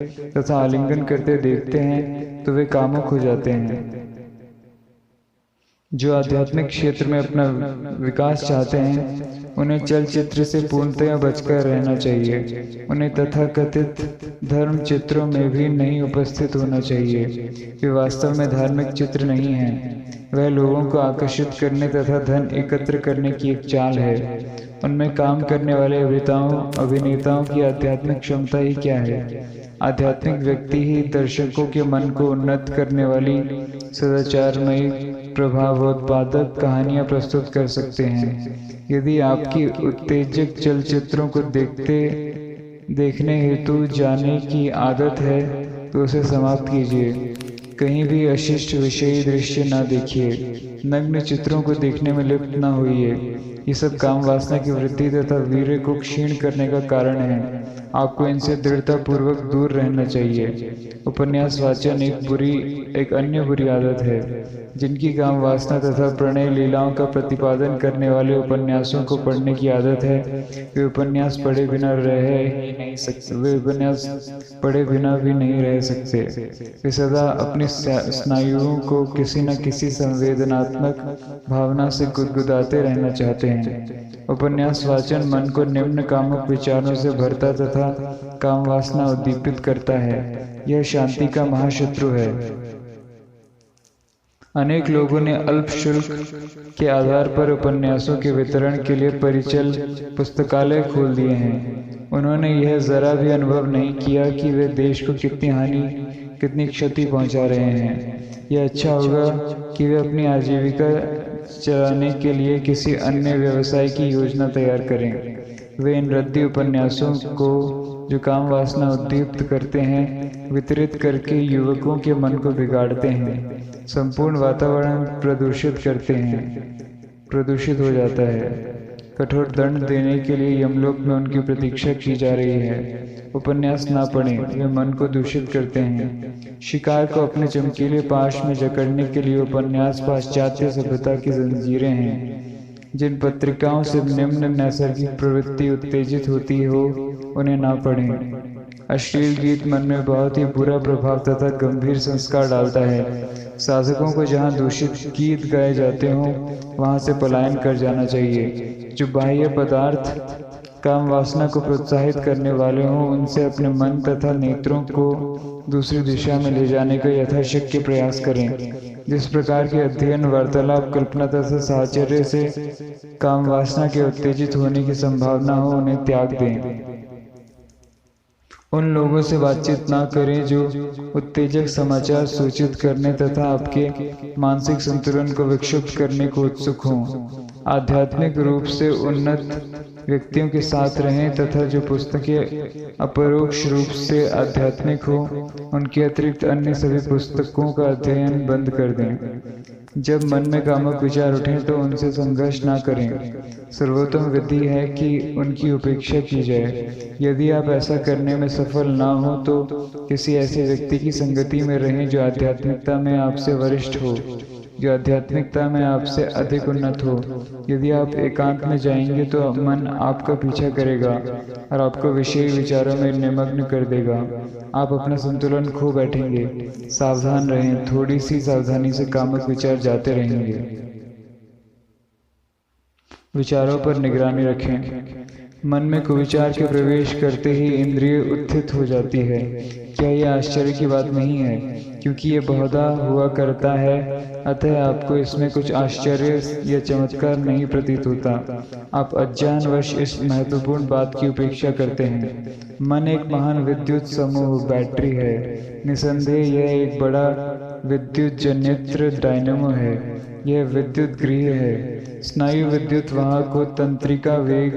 तथा आलिंगन करते देखते हैं तो वे कामुक हो जाते हैं। जो आध्यात्मिक क्षेत्र में अपना विकास चाहते हैं उन्हें चलचित्र से पूर्णतया बचकर रहना चाहिए। उन्हें तथाकथित धर्म चित्रों में भी नहीं उपस्थित होना चाहिए। वे वास्तव में धार्मिक चित्र नहीं हैं। वह लोगों को आकर्षित करने तथा धन एकत्र करने की एक चाल है। उनमें काम करने वाले अभिनेताओं की आध्यात्मिक क्षमता ही क्या है? आध्यात्मिक व्यक्ति ही दर्शकों के मन को उन्नत करने वाली सदाचारमयी प्रभावोत्पादक कहानियां प्रस्तुत कर सकते हैं। यदि आपकी उत्तेजक चलचित्रों को देखने हेतु जाने की आदत है तो उसे समाप्त कीजिए। कहीं भी अशिष्ट विषयी दृश्य न देखिए। नग्न चित्रों को देखने में लिप्त न होइए। ये सब काम वासना की वृद्धि तथा वीर्य को क्षीण करने का कारण है। आपको इनसे दृढ़तापूर्वक दूर रहना चाहिए। उपन्यास वाचन एक अन्य बुरी आदत है। जिनकी काम वासना तथा प्रणय लीलाओं का प्रतिपादन करने वाले उपन्यासों को पढ़ने की आदत है, वे उपन्यास पढ़े बिना भी नहीं रह सकते। वे सदा अपने स्नायुओं को किसी न किसी संवेदनात्मक भावना से गुदगुदाते रहना चाहते हैं। उपन्यास वाचन मन को निम्न कामुक विचारों से भरता तथा काम वासना उद्दीपित करता है। यह शांति का महाशत्रु है। अनेक लोगों ने अल्प शुल्क के आधार पर उपन्यासों के वितरण के लिए परिचल पुस्तकालय खोल दिए हैं। उन्होंने यह जरा भी अनुभव नहीं किया कि वे देश को कितनी क्षति पहुंचा रहे हैं। यह अच्छा होगा कि वे अपनी आजीविका चलाने के लिए किसी अन्य व्यवसाय की योजना तैयार करें। वे इन रद्दी उपन्यासों को जो काम वासना उद्दीप्त करते हैं वितरित करके युवकों के मन को बिगाड़ते हैं। संपूर्ण वातावरण प्रदूषित हो जाता है। कठोर दंड देने के लिए यमलोक में उनकी प्रतीक्षा की जा रही है। उपन्यास ना पढ़ें, वे मन को दूषित करते हैं। शिकार को अपने चमकीले पाश में जकड़ने के लिए उपन्यास पाश्चात्य सभ्यता की जंजीरें हैं। जिन पत्रिकाओं से निम्न नैसर्गिक प्रवृत्ति उत्तेजित होती हो उन्हें ना पढ़ें। अश्लील गीत मन में बहुत ही बुरा प्रभाव तथा गंभीर संस्कार डालता है। साधकों को जहाँ दूषित गीत गाए जाते हों वहाँ से पलायन कर जाना चाहिए। जो बाह्य पदार्थ काम वासना को प्रोत्साहित करने वाले हों उनसे अपने मन तथा नेत्रों को दूसरी दिशा में ले जाने का यथाशक्य प्रयास करें। जिस प्रकार के अध्ययन, वार्तालाप, कल्पना तथा साहचर्य से काम वासना के उत्तेजित होने की संभावना हो उन्हें त्याग दें। उन लोगों से बातचीत ना करें जो उत्तेजक समाचार सूचित करने तथा आपके मानसिक संतुलन को विक्षुब्ध करने को उत्सुक हों। आध्यात्मिक रूप से उन्नत व्यक्तियों के साथ रहें तथा जो पुस्तकें अपरोक्ष रूप से आध्यात्मिक हो उनके अतिरिक्त अन्य सभी पुस्तकों का अध्ययन बंद कर दें। जब मन में कामुक विचार उठें तो उनसे संघर्ष ना करें। सर्वोत्तम विधि है कि उनकी उपेक्षा की जाए। यदि आप ऐसा करने में सफल ना हो तो किसी ऐसे व्यक्ति की संगति में रहें जो आध्यात्मिकता में आपसे वरिष्ठ हो, जो आध्यात्मिकता में आपसे अधिक उन्नत हो। यदि आप एकांत में जाएंगे तो मन आपका पीछा करेगा और आपको विषयी विचारों में निमग्न कर देगा। आप अपना संतुलन खो बैठेंगे। सावधान रहें, थोड़ी सी सावधानी से कामुक विचार जाते रहेंगे। विचारों पर निगरानी रखें। मन में कुविचार के प्रवेश करते ही इंद्रिय उत्थित हो जाती है। क्या यह आश्चर्य की बात नहीं है? क्योंकि यह बहुधा हुआ करता है, अतः आपको इसमें कुछ आश्चर्य या चमत्कार नहीं प्रतीत होता। आप अज्ञानवश इस महत्वपूर्ण बात की उपेक्षा करते हैं। मन एक महान विद्युत समूह बैटरी है। निसंदेह यह एक बड़ा विद्युत जन्यत्र डायनेमो है। यह विद्युत गृह है। स्नायु विद्युत वाहक को तंत्रिका वेग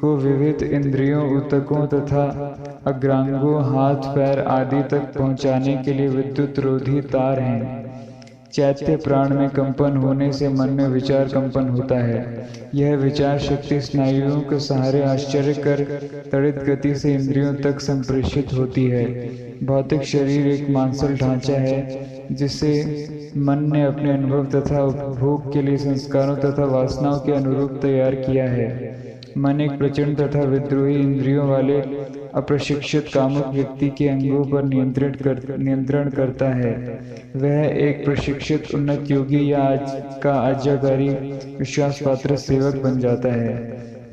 को विविध इंद्रियों, ऊतकों तथा अग्रांगों, हाथ पैर आदि तक पहुंचाने के लिए विद्युत रोधी तार हैं। चैत्य प्राण में कंपन होने से मन में विचार कंपन होता है। यह विचार शक्ति स्नायुओं के सहारे आश्चर्य कर त्वरित गति से इंद्रियों तक संप्रेषित होती है। भौतिक शरीर एक मांसल ढांचा है जिसे मन ने अपने अनुभव तथा उपभोग के लिए संस्कारों तथा वासनाओं के अनुरूप तैयार किया है। मन एक प्रचंड तथा विद्रोही इंद्रियों वाले अप्रशिक्षित कामुक व्यक्ति के अंगों पर नियंत्रण करता है, वह एक प्रशिक्षित उन्नत योगी या आज्ञाकारी विश्वास पात्र सेवक बन जाता है।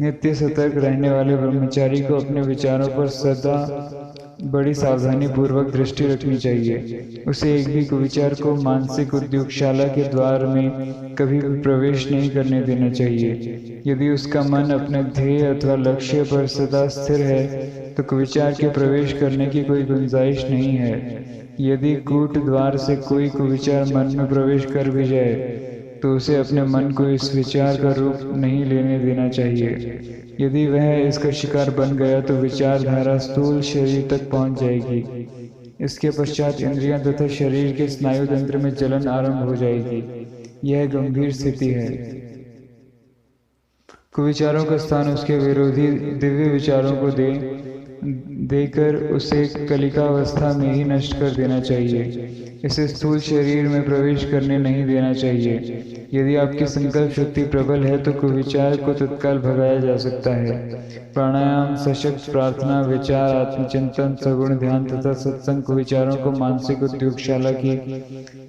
नित्य सतर्क रहने वाले ब्रह्मचारी को अपने विचारों पर सदा बड़ी सावधानी पूर्वक दृष्टि रखनी चाहिए। उसे एक भी कुविचार को मानसिक उद्योगशाला के द्वार में कभी भी प्रवेश नहीं करने देना चाहिए। यदि उसका मन अपने ध्येय अथवा लक्ष्य पर सदा स्थिर है तो कुविचार के प्रवेश करने की कोई गुंजाइश नहीं है। यदि कूट द्वार से कोई कुविचार मन में प्रवेश कर भी जाए तो उसे अपने मन को इस विचार का रूप नहीं लेने देना चाहिए। यदि वह इसका शिकार बन गया तो विचारधारा स्थूल शरीर तक पहुंच जाएगी। इसके पश्चात इंद्रियां तथा शरीर के स्नायु तंत्र में जलन आरंभ हो जाएगी। यह गंभीर स्थिति है। कुविचारों का स्थान उसके विरोधी दिव्य विचारों को देकर उसे कलिकावस्था में ही नष्ट कर देना चाहिए। इसे स्थूल शरीर में प्रवेश करने नहीं देना चाहिए। यदि आपकी संकल्प शक्ति प्रबल है तो कुविचार को तत्काल भगाया जा सकता है। प्राणायाम, सशक्त प्रार्थना, विचार, आत्मचिंतन, सगुण ध्यान तथा सत्संग कुविचारों को मानसिक उद्योगशाला की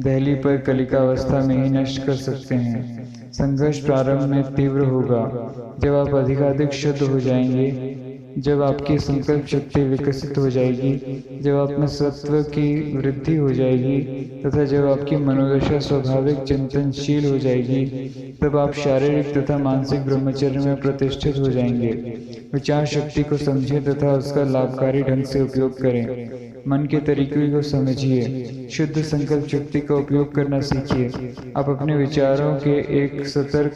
दहली पर कलिकावस्था में ही नष्ट कर सकते हैं। संघर्ष प्रारंभ में तीव्र होगा। जब आप अधिकाधिक शुद्ध हो जाएंगे, जब आपकी संकल्प शक्ति विकसित हो जाएगी, जब आप में सत्व की वृद्धि हो जाएगी तथा जब आपकी मनोदशा स्वाभाविक चिंतनशील हो जाएगी, तब आप शारीरिक तथा मानसिक ब्रह्मचर्य में प्रतिष्ठित हो जाएंगे। विचार शक्ति को समझें तथा उसका लाभकारी ढंग से उपयोग करें। मन के तरीके को समझिए। शुद्ध संकल्प शक्ति का उपयोग करना सीखिए। आप अपने विचारों के एक सतर्क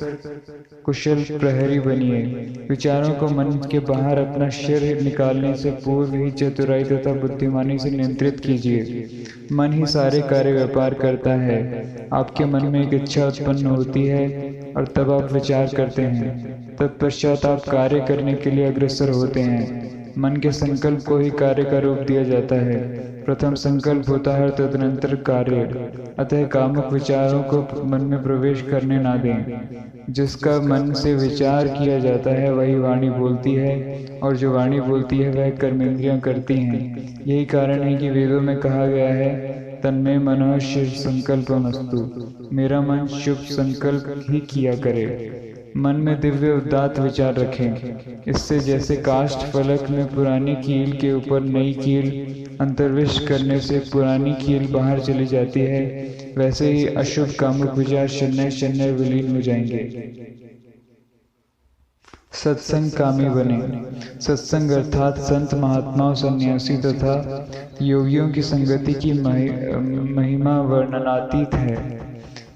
कुशल प्रहरी बनिए। विचारों को मन के बाहर अपना शरीर निकालने से पूर्व ही चतुराई तथा बुद्धिमानी से नियंत्रित कीजिए। मन ही सारे कार्य व्यापार करता है। आपके मन में एक इच्छा उत्पन्न होती है और तब आप विचार करते हैं। तत्पश्चात आप कार्य करने के लिए अग्रसर होते हैं। मन के संकल्प को ही कार्य का रूप दिया जाता है। प्रथम संकल्प होता है, तदनंतर कार्य। अतः कामुक विचारों को मन में प्रवेश करने ना दें। जिसका मन से विचार किया जाता है वही वाणी बोलती है, और जो वाणी बोलती है वह कर्मेंद्रियां करती हैं। यही कारण है कि वेदों में कहा गया है, तन्मे मनः शुभ संकल्पमस्तु। मेरा मन शुभ संकल्प ही किया करे। मन में दिव्य उदात्त विचार रखें। इससे जैसे काष्ठ फलक में पुरानी कील के ऊपर नई कील अंतर्विष्ट करने से पुरानी कील बाहर चली जाती है, वैसे ही अशुभ कामुक विचार शनय शनय विलीन हो जाएंगे। सत्संग कामी बने। सत्संग अर्थात संत महात्माओं, सन्यासी तथा योगियों की संगति की महिमा वर्णनातीत है।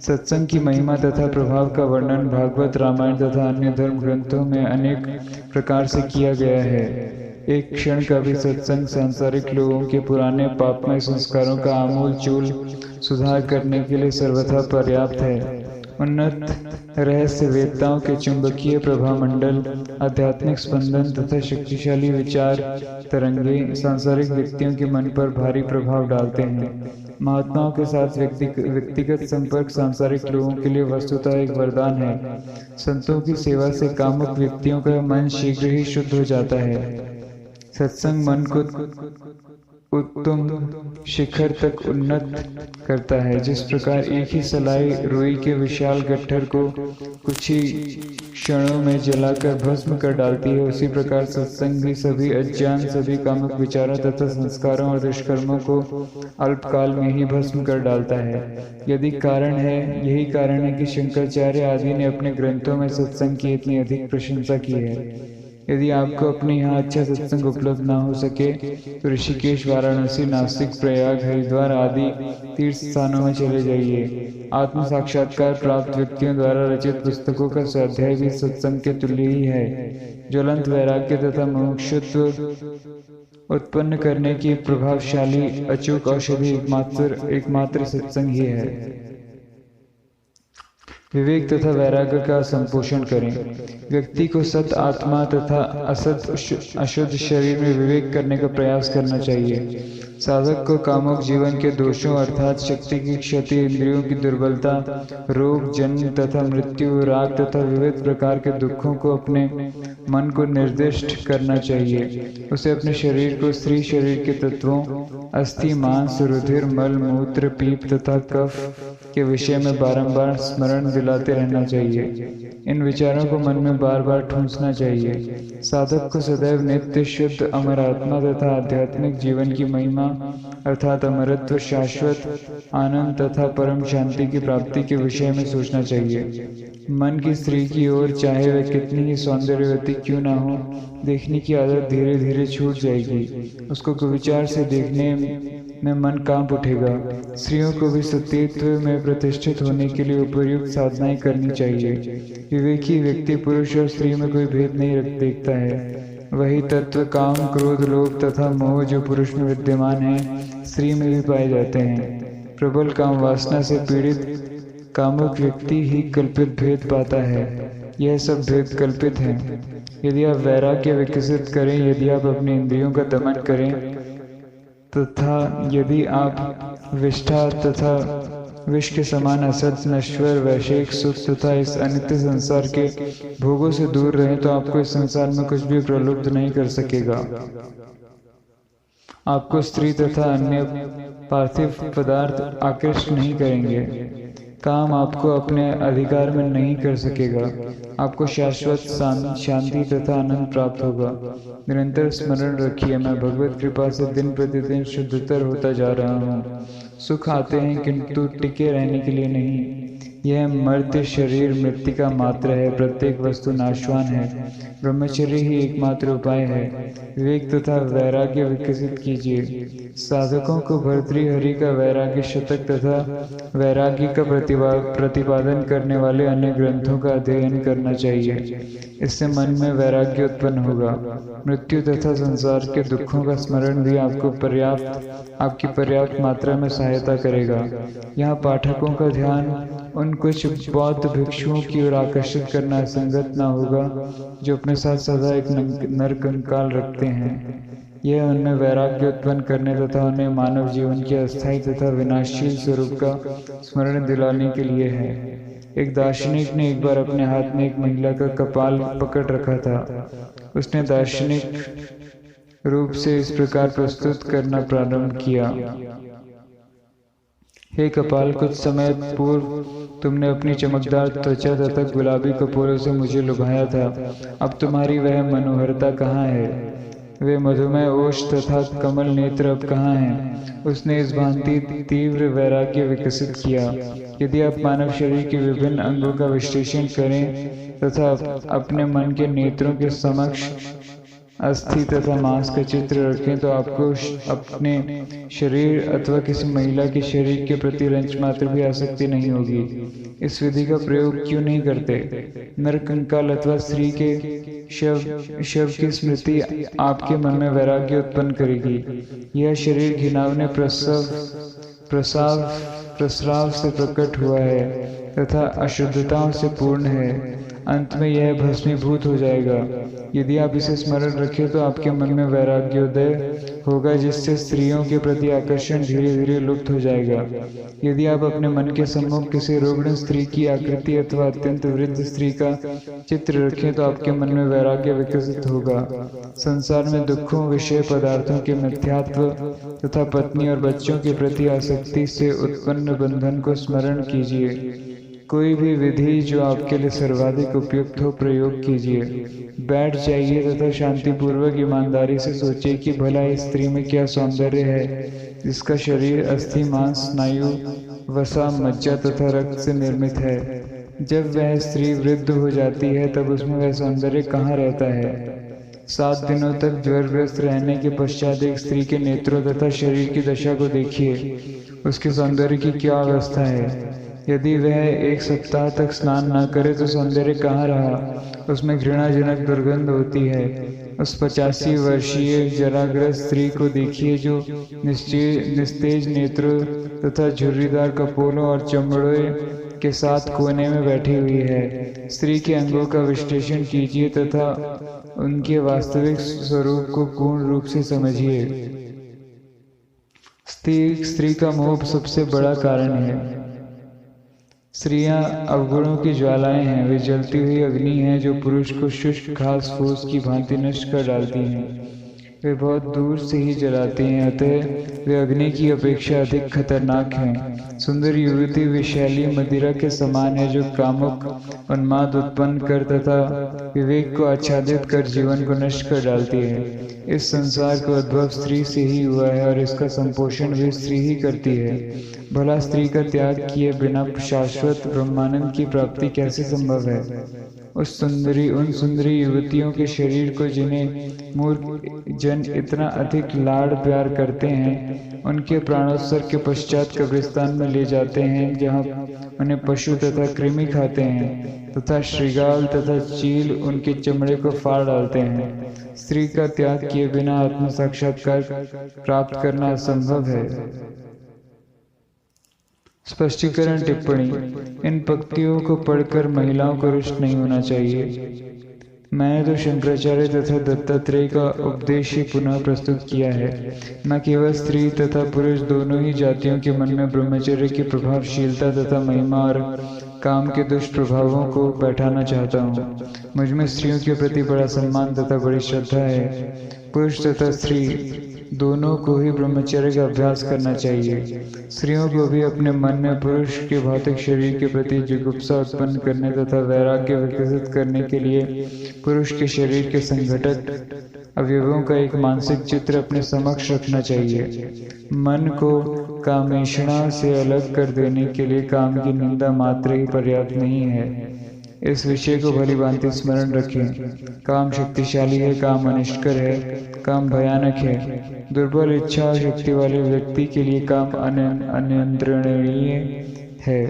सत्संग की महिमा तथा प्रभाव का वर्णन भागवत, रामायण तथा अन्य धर्म ग्रंथों में अनेक प्रकार से किया गया है। एक क्षण का भी सत्संग सांसारिक लोगों के पुराने पापमय संस्कारों का आमूल चूल सुधार करने के लिए सर्वथा पर्याप्त है। उन्नत रहस्य वेदताओं के चुंबकीय प्रभामंडल, आध्यात्मिक स्पंदन तथा शक्तिशाली विचार तरंगे सांसारिक व्यक्तियों के मन पर भारी प्रभाव डालते हैं। महात्माओं के साथ व्यक्तिगत संपर्क सांसारिक लोगों के लिए वस्तुतः एक वरदान है। संतों की सेवा से कामुक व्यक्तियों का मन शीघ्र ही शुद्ध हो जाता है। सत्संग मन को उत्तम शिखर तक उन्नत करता है। जिस प्रकार एक ही सलाई रुई के विशाल गट्ठर को कुछ ही क्षणों में जलाकर भस्म कर डालती है, उसी प्रकार सत्संग भी सभी अज्ञान, सभी कामुक विचारों तथा संस्कारों और दुष्कर्मों को अल्पकाल में ही भस्म कर डालता है। यही कारण है कि शंकराचार्य आदि ने अपने ग्रंथों में सत्संग की इतनी अधिक प्रशंसा की है। यदि आपको अपने यहाँ अच्छा सत्संग उपलब्ध ना हो सके तो ऋषिकेश, वाराणसी, नासिक, प्रयाग, हरिद्वार आदि तीर्थ स्थानों में चले जाइए। आत्म साक्षात्कार प्राप्त व्यक्तियों द्वारा रचित पुस्तकों का स्वाध्याय भी सत्संग के तुल्य ही है। ज्वलंत वैराग्य तथा मुमुक्षुत्व उत्पन्न करने की प्रभावशाली अचूक औषधि एकमात्र सत्संग ही है। विवेक तथा वैराग्य का संपोषण करें। व्यक्ति को सत आत्मा तथा असत अशुद्ध शरीर में विवेक करने का प्रयास करना चाहिए। साधक को कामुक जीवन के दोषों अर्थात शक्ति की क्षति, इंद्रियों की दुर्बलता, रोग, जन्म तथा मृत्यु, राग तथा विविध प्रकार के दुखों को अपने मन को निर्दिष्ट करना चाहिए। उसे अपने शरीर को स्त्री शरीर के तत्वों अस्थि, मांस, रुधिर, मल, मूत्र, पीप तथा कफ के विषय में बारंबार स्मरण दिलाते रहना चाहिए। इन विचारों को मन में बार बार ठूंसना चाहिए। साधक को सदैव नित्य शुद्ध अमर आत्मा तथा आध्यात्मिक जीवन की महिमा अर्थात अमरत्व, शाश्वत आनंद तथा परम शांति की प्राप्ति के विषय में सोचना चाहिए। मन की स्त्री की ओर चाहे वह कितनी ही सौंदर्यवती क्यों ना हो, देखने की आदत धीरे धीरे छूट जाएगी। उसको कुविचार से देखने में मन कांप उठेगा। स्त्रियों को भी सतीत्व में प्रतिष्ठित होने के लिए उपयुक्त साधनाएं करनी चाहिए। विवेकी व्यक्ति पुरुष और स्त्री में कोई भेद नहीं देखता है। वही तत्व काम, क्रोध, लोभ तथा मोह जो पुरुष में विद्यमान है, स्त्री में भी पाए जाते हैं। प्रबल काम वासना से पीड़ित कामुक व्यक्ति ही कल्पित भेद पाता है। यह सब भेद कल्पित हैं। यदि आप वैराग्य विकसित करें, यदि आप अपनी इंद्रियों का दमन करें तथा यदि आप विष्ठा तथा विष के समान असत, नश्वर, वैश्विक सुख तथा इस अनित्य संसार के भोगों से दूर रहें, तो आपको इस संसार में कुछ भी प्रलुब्ध नहीं कर सकेगा। आपको स्त्री तथा अन्य पार्थिव पदार्थ आकृष्ट नहीं करेंगे। काम आपको अपने अधिकार में नहीं कर सकेगा। आपको शाश्वत शांति तथा आनंद प्राप्त होगा। निरंतर स्मरण रखिए, मैं भगवत कृपा से दिन प्रतिदिन शुद्धतर होता जा रहा हूँ। सुख आते हैं किंतु टिके रहने के लिए नहीं। यह मर्त्य शरीर मृत्तिका मात्र है। प्रत्येक वस्तु नाशवान है। ब्रह्मचर्य ही एकमात्र उपाय है। विवेक तथा वैराग्य विकसित कीजिए। साधकों को भर्तृहरि का वैराग्य शतक तथा वैराग्य का प्रतिपादन करने वाले अन्य ग्रंथों का अध्ययन करना चाहिए। इससे मन में वैराग्य उत्पन्न होगा। मृत्यु तथा संसार के दुखों का स्मरण भी आपकी पर्याप्त मात्रा में सहायता करेगा। यहाँ पाठकों का ध्यान उन कुछ बौद्ध भिक्षुओं की ओर आकर्षित करना असंगत न होगा जो अपने साथ सदा एक नरकंकाल रखते हैं। यह उनमें वैराग्य उत्पन्न करने तथा उन्हें मानव जीवन के अस्थायी तथा विनाशशील स्वरूप का स्मरण दिलाने के लिए है। एक दार्शनिक ने एक बार अपने हाथ में एक महिला का कपाल पकड़ रखा था। उसने दार्शनिक रूप से इस प्रकार प्रस्तुत करना प्रारंभ किया। हे कपाल, कुछ समय पूर्व तुमने अपनी चमकदार त्वचा तथा गुलाबी कपोलों से मुझे लुभाया था। अब तुम्हारी वह मनोहरता कहाँ है? वे मधुमेह ओष्ठ तथा कमल नेत्र अब कहाँ हैं? उसने इस भांति तीव्र वैराग्य विकसित किया। यदि आप मानव शरीर के विभिन्न अंगों का विश्लेषण करें तथा अपने मन के नेत्रों के समक्ष अस्थि तथा मांस का चित्र रखें, तो आपको अपने शरीर अथवा किसी महिला के शरीर के प्रति रंच मात्र भी आसक्ति नहीं होगी। इस विधि का प्रयोग क्यों नहीं करते? नरकंकाल अथवा स्त्री के शव की स्मृति आपके मन में वैराग्य उत्पन्न करेगी। यह शरीर घिनौने प्रस्राव से प्रकट हुआ है तथा अशुद्धताओं से पूर्ण है। अंत में यह भस्मीभूत हो जाएगा। यदि आप इसे स्मरण रखें तो आपके मन में वैराग्योदय होगा, जिससे स्त्रियों के प्रति आकर्षण धीरे धीरे लुप्त हो जाएगा। यदि आप अपने मन के सम्मुख किसी रुग्ण स्त्री की आकृति अथवा अत्यंत वृद्ध स्त्री का चित्र रखें, तो आपके मन में वैराग्य विकसित होगा। संसार में दुखों, विषय पदार्थों के मिथ्यात्व तथा पत्नी और बच्चों के प्रति आसक्ति से उत्पन्न बंधन को स्मरण कीजिए। कोई भी विधि जो आपके लिए सर्वाधिक उपयुक्त हो प्रयोग कीजिए। बैठ जाइए तथा शांतिपूर्वक ईमानदारी से सोचिए कि भला इस स्त्री में क्या सौंदर्य है, जिसका शरीर अस्थि, मांस, स्नायु, वसा, मज्जा तथा रक्त से निर्मित है। जब वह स्त्री वृद्ध हो जाती है तब उसमें वह सौंदर्य कहाँ रहता है? 7 दिनों तक ज्वरग्रस्त रहने के पश्चात एक स्त्री के नेत्रों तथा शरीर की दशा को देखिए। उसके सौंदर्य की क्या अवस्था है? यदि वह 1 सप्ताह तक स्नान न करे तो सौंदर्य कहाँ रहा? उसमें घृणाजनक दुर्गंध होती है। उस 85 वर्षीय जराग्रस्त स्त्री को देखिए जो निस्तेज नेत्रों तथा झुर्रीदार कपोलों और चमड़े के साथ कोने में बैठी हुई है। स्त्री के अंगों का विश्लेषण कीजिए तथा उनके वास्तविक स्वरूप को पूर्ण रूप से समझिए। स्त्री का मोह सबसे बड़ा कारण है। स्त्रियां अवगुणों की ज्वालाएं हैं, वे जलती हुई अग्नि हैं जो पुरुष को शुष्क घास फूस की भांति नष्ट कर डालती हैं। वे बहुत दूर से ही जलाती हैं, अतः वे अग्नि की अपेक्षा अधिक खतरनाक हैं। सुंदर युवती विशैली मदिरा के समान है जो कामुक उन्माद उत्पन्न कर तथा विवेक को आच्छादित कर जीवन को नष्ट कर डालती है। इस संसार का उद्भव स्त्री से ही हुआ है और इसका संपोषण भी स्त्री ही करती है। भला स्त्री का त्याग किए बिना शाश्वत ब्रह्मानंद की प्राप्ति कैसे संभव है? उन सुंदरी युवतियों के शरीर को जिन्हें मूर्ख जन इतना अधिक लाड़ प्यार करते हैं, उनके प्राणोत्सर्ग के पश्चात कब्रिस्तान में ले जाते हैं, जहाँ उन्हें पशु तथा कृमि खाते हैं तथा श्रृगाल तथा चील उनके चमड़े को फाड़ डालते हैं। स्त्री का त्याग किए बिना आत्म साक्षात्कार प्राप्त करना असंभव है। स्पष्टीकरण टिप्पणी। इन पंक्तियों को पढ़कर महिलाओं को रुष्ट नहीं होना चाहिए। मैंने तो शंकराचार्य तथा दत्तात्रेय का उपदेश ही पुनः प्रस्तुत किया है। मैं केवल स्त्री तथा पुरुष दोनों ही जातियों के मन में ब्रह्मचर्य की प्रभावशीलता तथा महिमा और काम के दुष्ट प्रभावों को बैठाना चाहता हूँ। मुझमें स्त्रियों के प्रति बड़ा सम्मान तथा बड़ी श्रद्धा है। पुरुष तथा स्त्री दोनों को ही ब्रह्मचर्य का अभ्यास करना चाहिए। स्त्रियों को भी अपने मन में पुरुष के भौतिक शरीर के प्रति जुगुप्सा उत्पन्न करने तथा वैराग्य विकसित करने के लिए पुरुष के शरीर के संघटक अवयवों का एक मानसिक चित्र अपने समक्ष रखना चाहिए। मन को कामेषणा से अलग कर देने के लिए काम की निंदा मात्र ही पर्याप्त नहीं है। इस विषय को भली भांति स्मरण रखें। काम शक्तिशाली है, काम अनिष्टकर है, काम भयानक है। दुर्बल इच्छा और शक्ति वाले व्यक्ति के लिए काम अनियंत्रणीय है।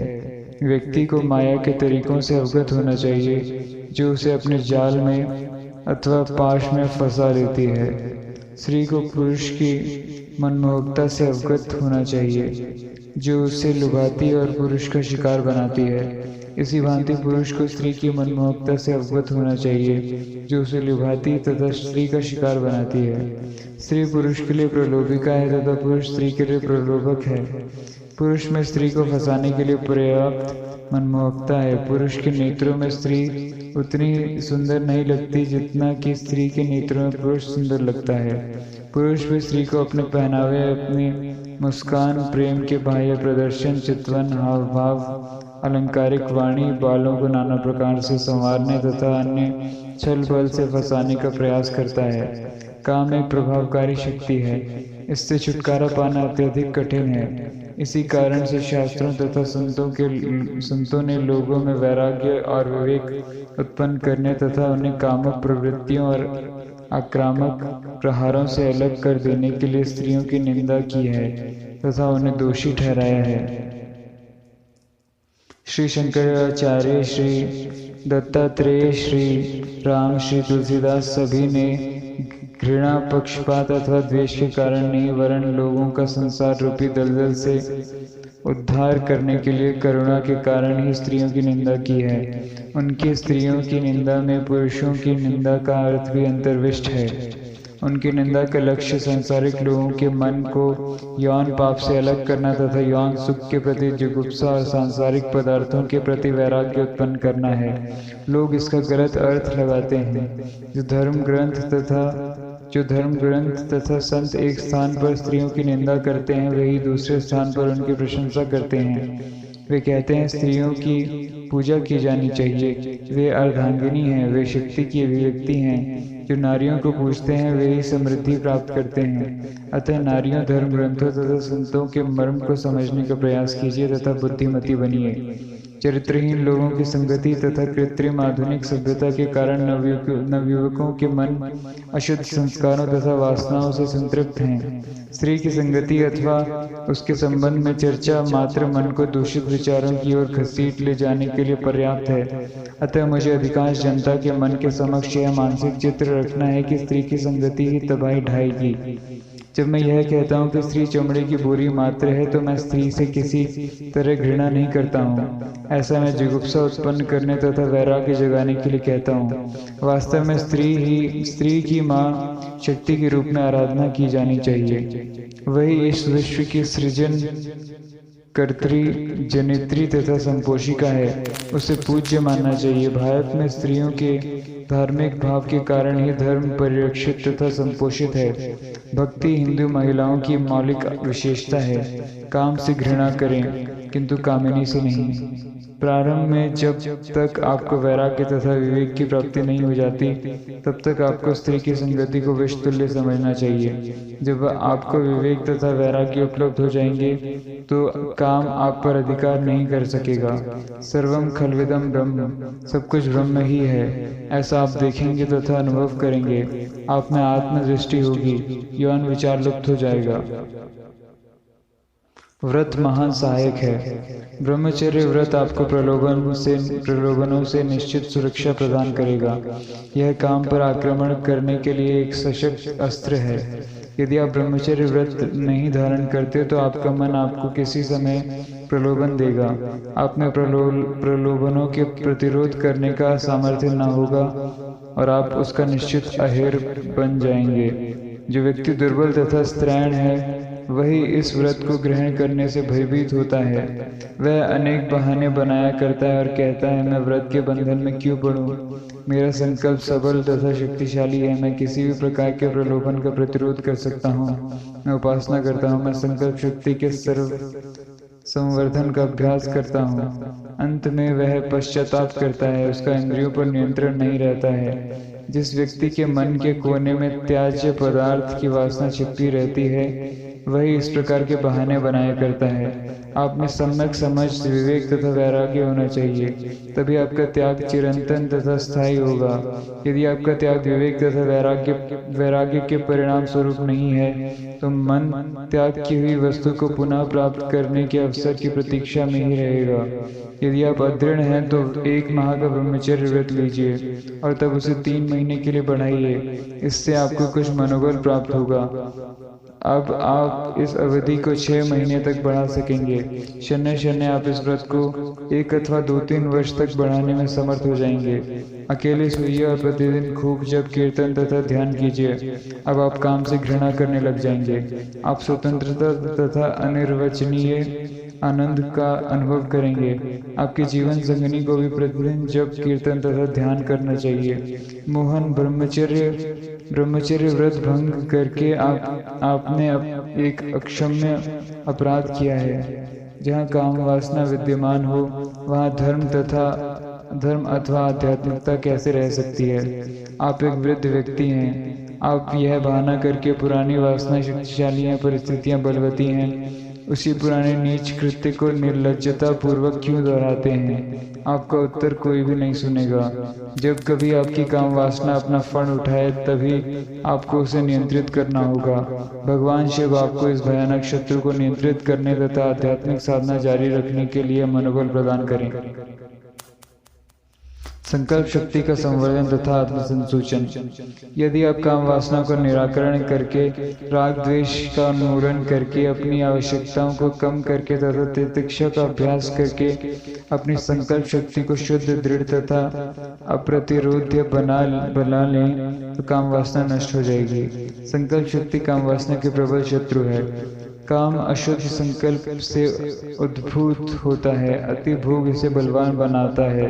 व्यक्ति को माया के तरीकों से अवगत होना चाहिए जो उसे अपने जाल में अथवा पाश में फंसा लेती है। स्त्री को पुरुष की मनमोहकता से अवगत होना चाहिए जो उसे लुभाती और पुरुष का शिकार बनाती है। इसी भांति पुरुष को स्त्री की मनमोहकता से अवगत होना चाहिए जो उसे लुभाती तथा स्त्री का शिकार बनाती है। स्त्री पुरुष के लिए प्रलोभिका है तथा पुरुष स्त्री के लिए प्रलोभक है। पुरुष में स्त्री को फंसाने के लिए पर्याप्त मनमोहकता है। पुरुष के नेत्रों में स्त्री उतनी सुंदर नहीं लगती जितना कि स्त्री के नेत्रों में पुरुष सुंदर लगता है। पुरुष भी स्त्री को अपने पहनावे, अपनी मुस्कान, प्रेम के बाह्य प्रदर्शन, चितवन, हाव भाव, अलंकारिक वाणी, बालों को नाना प्रकार से संवारने तथा अन्य छल बल से फंसाने का प्रयास करता है। काम एक प्रभावकारी शक्ति है, इससे छुटकारा पाना अत्यधिक कठिन है। इसी कारण से शास्त्रों तथा संतों ने लोगों में वैराग्य और विवेक उत्पन्न करने तथा उन्हें कामक प्रवृत्तियों और आक्रामक प्रहारों से अलग कर देने के लिए स्त्रियों की निंदा की है तथा उन्हें दोषी ठहराया है। श्री शंकराचार्य, श्री दत्तात्रेय, श्री राम, श्री तुलसीदास सभी ने घृणा, पक्षपात अथवा द्वेष के कारण नहीं वरन लोगों का संसार रूपी दलदल से उद्धार करने के लिए करुणा के कारण ही स्त्रियों की निंदा की है। उनकी स्त्रियों की निंदा में पुरुषों की निंदा का अर्थ भी अंतर्विष्ट है। उनकी निंदा का लक्ष्य सांसारिक लोगों के मन को यौन पाप से अलग करना तथा यौन सुख के प्रति जुगुप्सा और सांसारिक पदार्थों के प्रति वैराग्य उत्पन्न करना है। लोग इसका गलत अर्थ लगाते हैं। जो धर्म ग्रंथ तथा संत एक स्थान पर स्त्रियों की निंदा करते हैं, वही दूसरे स्थान पर उनकी प्रशंसा करते हैं। वे कहते हैं स्त्रियों की पूजा की जानी चाहिए, वे अर्धांगिनी हैं, वे शक्ति की अभिव्यक्ति हैं। जो नारियों को पूजते हैं वे ही समृद्धि प्राप्त करते हैं। अतः नारियों, धर्म ग्रंथों तथा संतों के मर्म को समझने का प्रयास कीजिए तथा बुद्धिमती बनिए। चरित्रहीन लोगों की संगति तथा कृत्रिम आधुनिक सभ्यता के कारण नवयुवकों के मन अशुद्ध संस्कारों तथा वासनाओं से संतृप्त हैं। स्त्री की संगति अथवा उसके संबंध में चर्चा मात्र मन को दूषित विचारों की ओर घसीट ले जाने के लिए पर्याप्त है। अतः मुझे अधिकांश जनता के मन के समक्ष यह मानसिक चित्र रखना है कि स्त्री की संगति ही तबाही ढाएगी। जब मैं यह कहता हूँ कि स्त्री चमड़े की बुरी मात्र है तो मैं स्त्री से किसी तरह घृणा नहीं करता हूँ। ऐसा मैं जुगुप्सा उत्पन्न करने तथा वैराग्य जगाने के लिए कहता हूँ। वास्तव में स्त्री की माँ शक्ति के रूप में आराधना की जानी चाहिए। वही इस विश्व की सृजन कर्त्री, जनित्री तथा संपोषिका है। उसे पूज्य मानना चाहिए। भारत में स्त्रियों के धार्मिक भाव के कारण ही धर्म परिरक्षित तथा संपोषित है। भक्ति हिंदू महिलाओं की मौलिक विशेषता है। काम से घृणा करें किंतु कामिनी से नहीं। प्रारंभ में जब तक आपको वैराग्य तथा विवेक की प्राप्ति नहीं हो जाती तब तक आपको स्त्री की संगति को विषतुल्य समझना चाहिए। जब आपको विवेक तथा वैराग्य उपलब्ध हो जाएंगे तो काम आप पर अधिकार नहीं कर सकेगा। सर्वम खल्विदम ब्रह्म, सब कुछ ब्रह्म ही है, ऐसा आप देखेंगे तथा अनुभव करेंगे। आप में आत्मदृष्टि होगी, यौन विचार लुप्त हो जाएगा। व्रत महान सहायक है। ब्रह्मचर्य व्रत आपको प्रलोभनों से निश्चित सुरक्षा प्रदान करेगा। यह काम पर आक्रमण करने के लिए एक सशक्त अस्त्र है। यदि आप ब्रह्मचर्य व्रत नहीं धारण करते तो आपका मन आपको किसी समय प्रलोभन देगा। आप में प्रलोभनों के प्रतिरोध करने का सामर्थ्य न होगा और आप उसका निश्चित अहेर बन जाएंगे। जो व्यक्ति दुर्बल तथा स्त्रैण है वही इस व्रत को ग्रहण करने से भयभीत होता है। वह अनेक बहाने बनाया करता है और कहता है, मैं व्रत के बंधन में क्यों पड़ूं? मेरा संकल्प सबल तथा शक्तिशाली है। मैं किसी भी प्रकार के प्रलोभन का प्रतिरोध कर सकता हूँ। मैं उपासना करता हूँ। मैं संकल्प शक्ति के सर्व संवर्धन का अभ्यास करता हूँ। अंत में वह पश्चाताप करता है। उसका इंद्रियों पर नियंत्रण नहीं रहता है। जिस व्यक्ति के मन के कोने में त्याज्य पदार्थ की वासना छिपी रहती है वही इस प्रकार के बहाने बनाया करता है। आप में सम्यक समझ, विवेक तथा वैराग्य होना चाहिए, तभी आपका त्याग चिरंतन तथा स्थायी होगा। यदि आपका त्याग विवेक तथा वैराग्य के परिणाम स्वरूप नहीं है तो मन त्याग की हुई वस्तु को पुनः प्राप्त करने के अवसर की प्रतीक्षा में ही रहेगा। यदि आप अदृढ़ हैं तो 1 माह का ब्रह्मचर्य व्रत लीजिए और तब उसे 3 महीने के लिए बढ़ाइए। इससे आपको कुछ मनोबल प्राप्त होगा। अब आप इस अवधि को 6 महीने तक बढ़ा सकेंगे। शन्य आप इस व्रत को 1 अथवा 2-3 वर्ष तक बढ़ाने में समर्थ हो जाएंगे। अकेले सोइए और प्रतिदिन खूब जप, कीर्तन तथा ध्यान कीजिए। अब आप काम से घृणा करने लग जाएंगे। आप स्वतंत्रता तथा अनिर्वचनीय आनंद का अनुभव करेंगे। आपके जीवन संगिनी को भी प्रतिदिन जप, कीर्तन तथा ध्यान करना चाहिए। मोहन, ब्रह्मचर्य व्रत भंग करके आपने एक अक्षम्य अपराध किया है। जहाँ काम वासना विद्यमान हो वहाँ धर्म अथवा आध्यात्मिकता कैसे रह सकती है? आप एक वृद्ध व्यक्ति हैं। आप यह बहाना करके पुरानी वासना शक्तिशाली हैं, परिस्थितियां बलवती हैं, उसी पुराने नीच कृत्य को निर्लज्जता पूर्वक क्यों दोहराते हैं? आपका उत्तर कोई भी नहीं सुनेगा। जब कभी आपकी काम वासना अपना फण उठाए तभी आपको उसे नियंत्रित करना होगा। भगवान शिव आपको इस भयानक शत्रु को नियंत्रित करने तथा आध्यात्मिक साधना जारी रखने के लिए मनोबल प्रदान करें। संकल्प शक्ति का संवर्धन तथा आत्मसंसूचन। यदि आप काम वासना को निराकरण करके, राग द्वेष का उन्मूलन करके, अपनी आवश्यकताओं को कम करके तथा तितिक्षा का अभ्यास करके अपनी संकल्प शक्ति को शुद्ध, दृढ़ तथा अप्रतिरोध्य बना लें तो काम वासना नष्ट हो जाएगी। संकल्प शक्ति काम वासना के प्रबल शत्रु है। काम अशुद्ध संकल्प से उद्भूत होता है। अति भोग इसे बलवान बनाता है।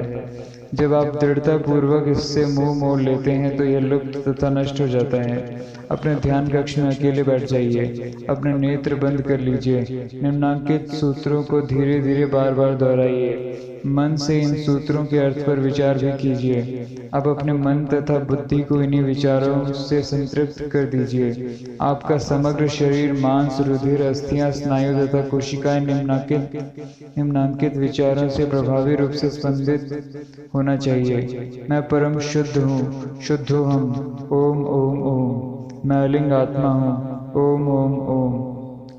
जब आप दृढ़ता पूर्वक इससे मुंह मोड़ लेते हैं तो यह लुप्त तथा नष्ट हो जाता है। अपने ध्यान कक्ष में अकेले बैठ जाइए। अपने नेत्र बंद कर लीजिए। निम्नांकित सूत्रों को धीरे धीरे बार बार दोहराइए। मन से इन सूत्रों के अर्थ पर विचार भी कीजिए। अब अपने मन तथा बुद्धि को इन्हीं विचारों से संतृप्त कर दीजिए। आपका समग्र शरीर, मांस, रुधिर, अस्थियां, स्नायु तथा कोशिकाएं निम्नांकित विचारों से प्रभावी रूप से स्पंदित होना चाहिए। मैं परम शुद्ध हूँ, शुद्धोहम, ओम ओम ओम। मैं अलिंग आत्मा हूँ, ओम ओम ओम।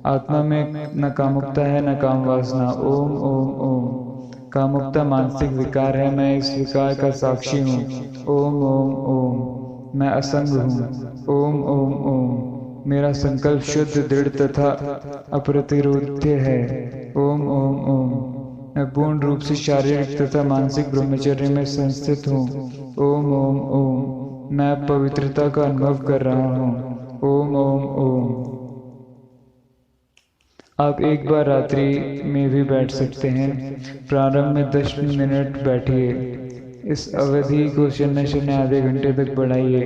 आत्मा में न कामुकता है न काम वासना, ओम ओम ओम। कामुकता मानसिक विकार है, मैं इस विकार का साक्षी हूँ, ओम ओम ओम। मैं असंग हूँ, ओम ओम ओम। मेरा संकल्प शुद्ध, दृढ़ तथा अप्रतिरोध्य है। ओम ओम ओम। मैं पूर्ण रूप से शारीरिक तथा मानसिक ब्रह्मचर्य में संस्थित हूँ। ओम ओम ओम। मैं पवित्रता का अनुभव कर रहा हूँ। ओम ओम ओम। आप एक बार रात्रि में भी बैठ सकते हैं। प्रारंभ में 10 मिनट बैठिए। इस अवधि को शून्य आधे घंटे तक बढ़ाइए।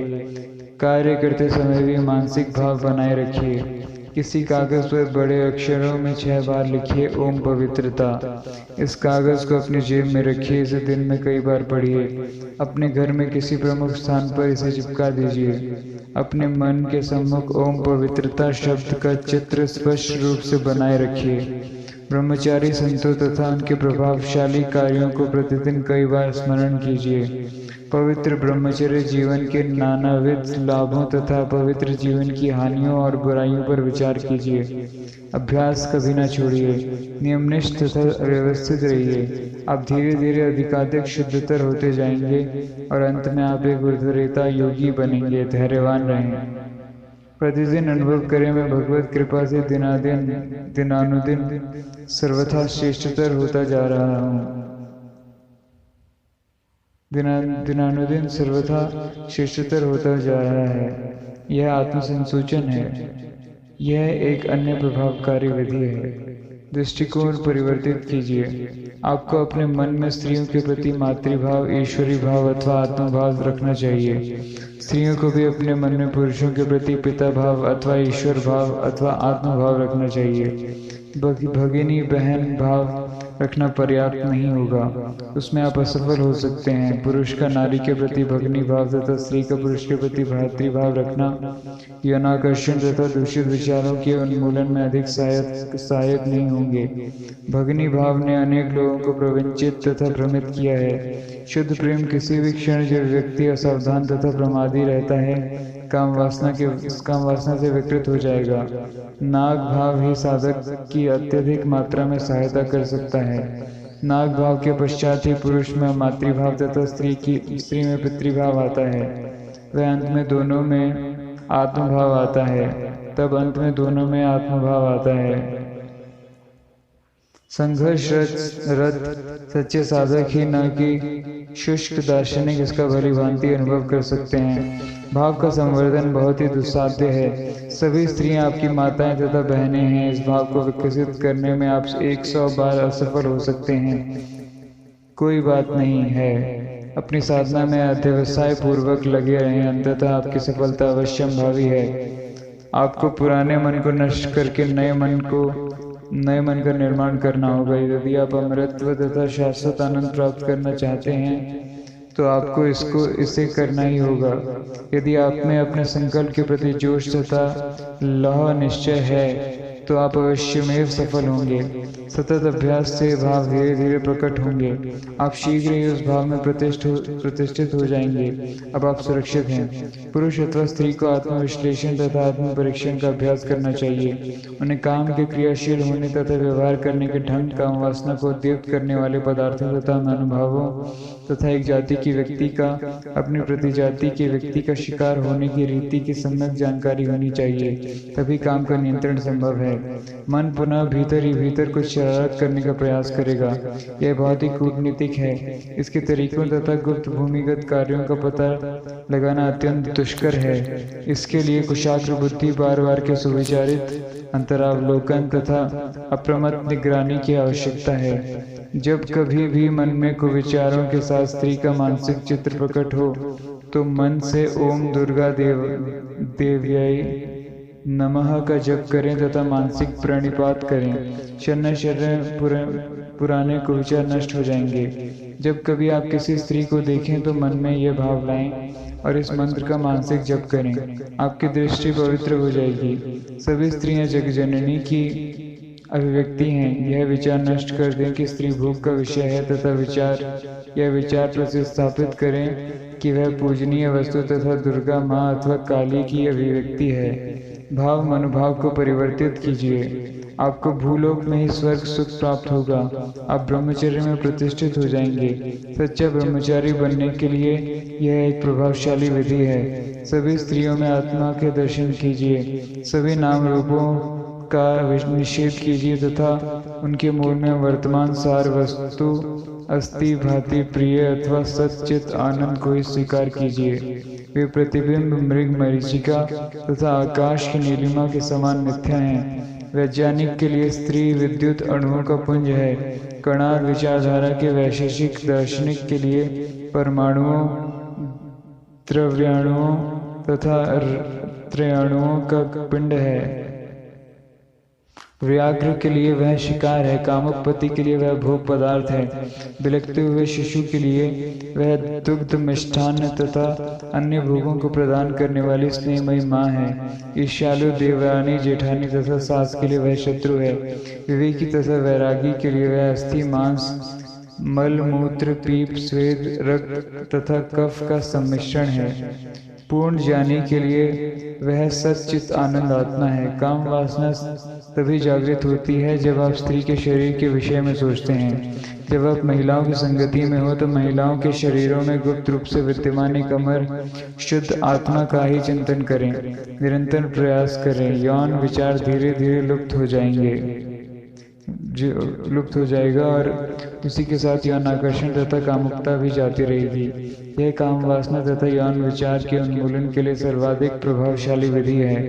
कार्य करते समय भी मानसिक भाव बनाए रखिए। किसी कागज पर बड़े अक्षरों में 6 बार लिखिए ओम पवित्रता। इस कागज को अपनी जेब में रखिए। इसे दिन में कई बार पढ़िए। अपने घर में किसी प्रमुख स्थान पर इसे चिपका दीजिए। अपने मन के सम्मुख ओम पवित्रता शब्द का चित्र स्पष्ट रूप से बनाए रखिए। ब्रह्मचारी संतों तथा उनके प्रभावशाली कार्यों को प्रतिदिन कई बार स्मरण कीजिए। पवित्र ब्रह्मचर्य जीवन के नानाविध लाभों तथा पवित्र जीवन की हानियों और बुराइयों पर विचार कीजिए। अभ्यास कभी न छोड़िए। नियमनिष्ठ तथा व्यवस्थित रहिए। आप धीरे धीरे अधिकाधिक शुद्धतर होते जाएंगे और अंत में आप एक ऊर्ध्वरेता योगी बनेंगे। धैर्यवान रहें। प्रतिदिन अनुभव करें, मैं भगवत कृपा से दिनानुदिन सर्वथा श्रेष्ठतर होता जा रहा हूँ। दिनानुदिन सर्वथा श्रेष्ठतर होता जा रहा है। यह आत्मसंसूचन है। यह एक अन्य प्रभावकारी विधि है। दृष्टिकोण परिवर्तित कीजिए। आपको अपने मन में स्त्रियों के प्रति मातृभाव, ईश्वरी भाव अथवा आत्मभाव रखना चाहिए। स्त्रियों को भी अपने मन में पुरुषों के प्रति पिता भाव अथवा ईश्वर भाव अथवा आत्मभाव रखना चाहिए। भगिनी बहन भाव रखना पर्याप्त नहीं होगा। उसमें आप असफल हो सकते हैं। पुरुष का नारी के प्रति भगिनी भाव तथा स्त्री का पुरुष के प्रति भ्रातृभाव रखना यौनाकर्षण तथा दूषित विचारों के उन्मूलन में अधिक सहायक नहीं होंगे। भगिनी भाव ने अनेक लोगों को प्रवंचित तथा भ्रमित किया है। शुद्ध प्रेम किसी भी क्षण जब व्यक्ति असावधान तथा प्रमादी रहता है, काम वासना से विकृत हो जाएगा। नाग भाव ही साधक की अत्यधिक मात्रा में सहायता कर सकता है। नाग भाव के पश्चात ही पुरुष में मातृभाव तथा स्त्री में पितृभाव आता है। वह अंत में दोनों में आत्मभाव आता है। तब अंत में दोनों में आत्मभाव आता है। संघर्ष रत सच्चे साधक ही न कि शुष्क दार्शनिक इसका भली भांति अनुभव कर सकते हैं। भाव का संवर्धन बहुत ही दुस्साध्य है। सभी स्त्रियां आपकी माताएं तथा बहनें हैं। इस भाव को विकसित करने में आप 100 बार असफल हो सकते हैं। कोई बात नहीं है। अपनी साधना में अध्यवसाय पूर्वक लगे रहें। अंततः आपकी सफलता अवश्यंभावी है। आपको पुराने मन को नष्ट करके नए मन का निर्माण करना होगा। यदि आप अमरत्व तथा शाश्वत आनंद प्राप्त करना चाहते हैं तो आपको इसे करना ही होगा। यदि आप में अपने संकल्प के प्रति जोश तथा लौह निश्चय है तो आप अवश्यमेव सफल होंगे। सतत अभ्यास से भाव धीरे धीरे प्रकट होंगे। आप शीघ्र ही उस भाव में प्रतिष्ठित हो जाएंगे। अब आप सुरक्षित हैं। पुरुष अथवा स्त्री को आत्मविश्लेषण तथा आत्म परीक्षण का अभ्यास करना चाहिए। उन्हें काम के क्रियाशील होने तथा व्यवहार करने के ढंग, काम वासना को उद्दीप्त करने वाले पदार्थों तथा अनुभवों तथा एक जाति की व्यक्ति का अपनी प्रतिजाति के व्यक्ति का शिकार होने की रीति की सम्यक जानकारी होनी चाहिए। तभी काम का नियंत्रण संभव है। मन पुनः भीतर ही भीतर कुछ शरारत करने का प्रयास करेगा। यह बहुत ही कूटनीतिक है। इसके तरीकों तथा गुप्त भूमिगत कार्यों का पता लगाना अत्यंत दुष्कर है। इसके लिए कुशाग्र बुद्धि, बार बार के सुविचारित अंतरावलोकन तथा अप्रमत्त निगरानी की आवश्यकता है। जब कभी भी मन में कुविचारों के साथ स्त्री का मानसिक चित्र प्रकट हो तो मन से ओम दुर्गा देव्यै नमः का जप करें तथा मानसिक प्रणिपात करें। शून्य पुराने कुविचार नष्ट हो जाएंगे। जब कभी आप किसी स्त्री को देखें तो मन में यह भाव लाएं और इस मंत्र का मानसिक जप करें। आपकी दृष्टि पवित्र हो जाएगी। सभी स्त्रियां जगजननी की अभिव्यक्ति हैं। यह विचार नष्ट कर दें कि स्त्री भोग का विषय है तथा यह विचार प्रतिस्थापित करें कि वह पूजनीय वस्तु तथा दुर्गा माँ अथवा काली की अभिव्यक्ति है। भाव मनोभाव को परिवर्तित कीजिए। आपको भूलोक में ही स्वर्ग सुख प्राप्त होगा। आप ब्रह्मचर्य में प्रतिष्ठित हो जाएंगे। सच्चा ब्रह्मचारी बनने के लिए यह एक प्रभावशाली विधि है। सभी स्त्रियों में आत्मा के दर्शन कीजिए, सभी नाम रूपों का निषेध कीजिए तथा उनके मूल में वर्तमान सार वस्तु अस्ति भांति प्रिय अथवा सच्चित आनंद को ही स्वीकार कीजिए। वे प्रतिबिंब मृग मरीचिका तथा आकाश की नीलिमा के समान मिथ्या हैं। वैज्ञानिक के लिए स्त्री विद्युत अणुओं का पुंज है। कणाद विचारधारा के वैशेषिक दार्शनिक के लिए परमाणुओं, द्रव्याणुओं तथा त्रयाणुओं का पिंड है। व्याघ्र के लिए वह शिकार है, कामुकपति के लिए वह भोग पदार्थ है, बिलखते हुए शिशु के लिए वह दुग्ध मिष्ठान्न तथा अन्य भोगों को प्रदान करने वाली स्नेहमयी माँ है। ईर्ष्यालु देवरानी जेठानी तथा सास के लिए वह शत्रु है। विवेकी तथा वैरागी के लिए वह अस्थि मांस, मल मूत्र पीप स्वेद रक्त तथा कफ का सम्मिश्रण है। पूर्ण ज्ञानी के लिए वह सच्चित आनंद आत्मा है। काम वासना तभी जागृत होती है जब आप स्त्री के शरीर के विषय में सोचते हैं। जब आप महिलाओं की संगति में हो तो महिलाओं के शरीरों में गुप्त रूप से विद्यमान एक अमर शुद्ध आत्मा का ही चिंतन करें। निरंतर प्रयास करें। यौन विचार धीरे धीरे लुप्त हो जाएगा और उसी के साथ यौन आकर्षण तथा कामुकता भी जाती रहेगी। यह काम वासना तथा यौन विचार के उन्मूलन के लिए सर्वाधिक प्रभावशाली विधि है।